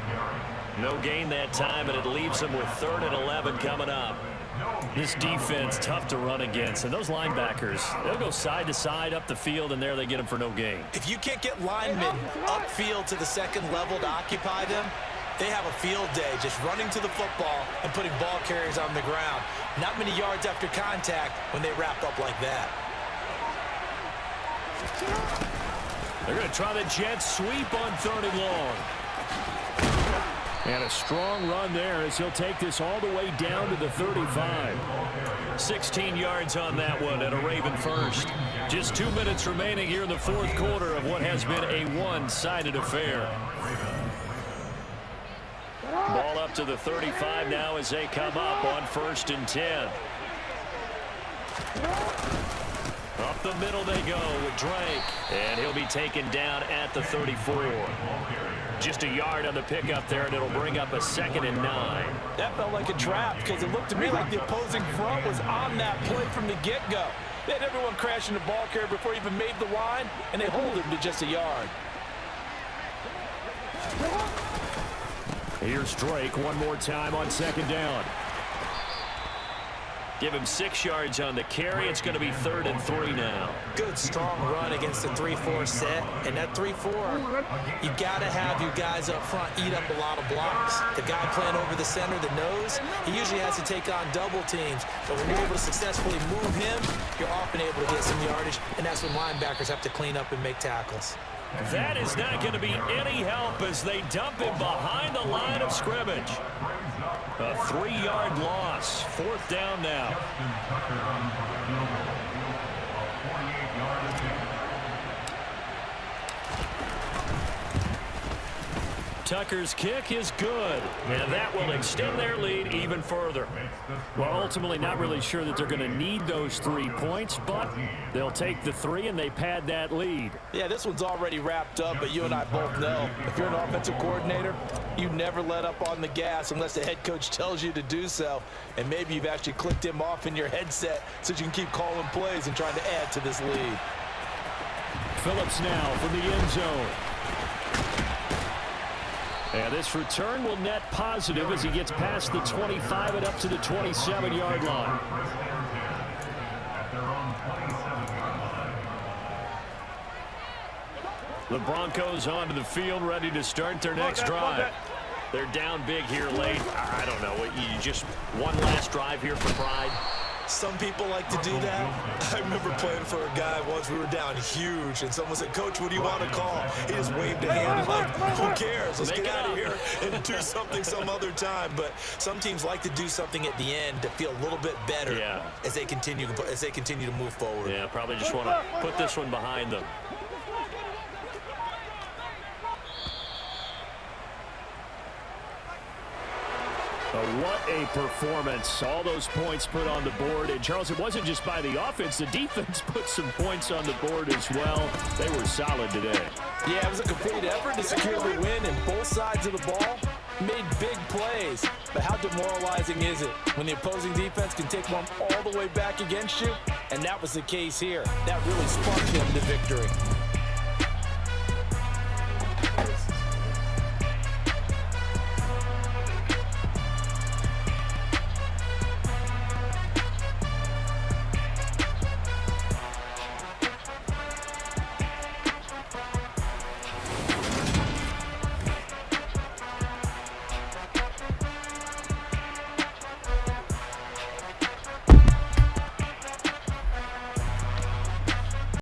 No gain that time, and it leaves them with 3rd and 11 coming up. This defense, tough to run against. And those linebackers, they'll go side to side up the field, and there they get them for no gain. If you can't get linemen upfield to the second level to occupy them, they have a field day just running to the football and putting ball carriers on the ground. Not many yards after contact when they wrap up like that. They're going to try the jet sweep on 3rd and long. And a strong run there as he'll take this all the way down to the 35. 16 yards on that one and a Raven first. Just 2 minutes remaining here in the 4th quarter of what has been a one-sided affair. Ball up to the 35 now as they come up on 1st and 10. Up the middle they go with Drake. And he'll be taken down at the 34. Just a yard on the pickup there, and it'll bring up a 2nd and 9. That felt like a trap because it looked to me like the opposing front was on that play from the get-go. They had everyone crashing the ball carrier before he even made the line, and they hold him to just a yard. Here's Drake one more time on 2nd down. Give him 6 yards on the carry. It's going to be 3rd and 3 now. Good, strong run against the 3-4 set. And that 3-4, you got to have your guys up front eat up a lot of blocks. The guy playing over the center, the nose, he usually has to take on double teams. But when you're able to successfully move him, you're often able to get some yardage. And that's when linebackers have to clean up and make tackles. That is not going to be any help as they dump him behind the line of scrimmage. A 3-yard loss. 4th down now. Tucker's kick is good, and that will extend their lead even further. Well, ultimately not really sure that they're going to need those 3 points, but they'll take the 3 and they pad that lead. Yeah, this one's already wrapped up, but you and I both know if you're an offensive coordinator, you never let up on the gas unless the head coach tells you to do so. And maybe you've actually clicked him off in your headset so you can keep calling plays and trying to add to this lead. Phillips now from the end zone. And this return will net positive as he gets past the 25 and up to the 27-yard line. The Broncos onto the field, ready to start their next drive. They're down big here late. I don't know. You just one last drive here for pride. Some people like to do that. I remember playing for a guy once. We were down huge, and someone said, "Coach, what do you want to call?" He just waved a hand and like, "Who cares? Let's get out of here and do something some other time." But some teams like to do something at the end to feel a little bit better as they continue to move forward. Yeah, probably just want to put this one behind them. What a performance. All those points put on the board. And, Charles, it wasn't just by the offense. The defense put some points on the board as well. They were solid today. Yeah, it was a complete effort to secure the win, and both sides of the ball made big plays. But how demoralizing is it when the opposing defense can take one all the way back against you? And that was the case here. That really sparked them to victory.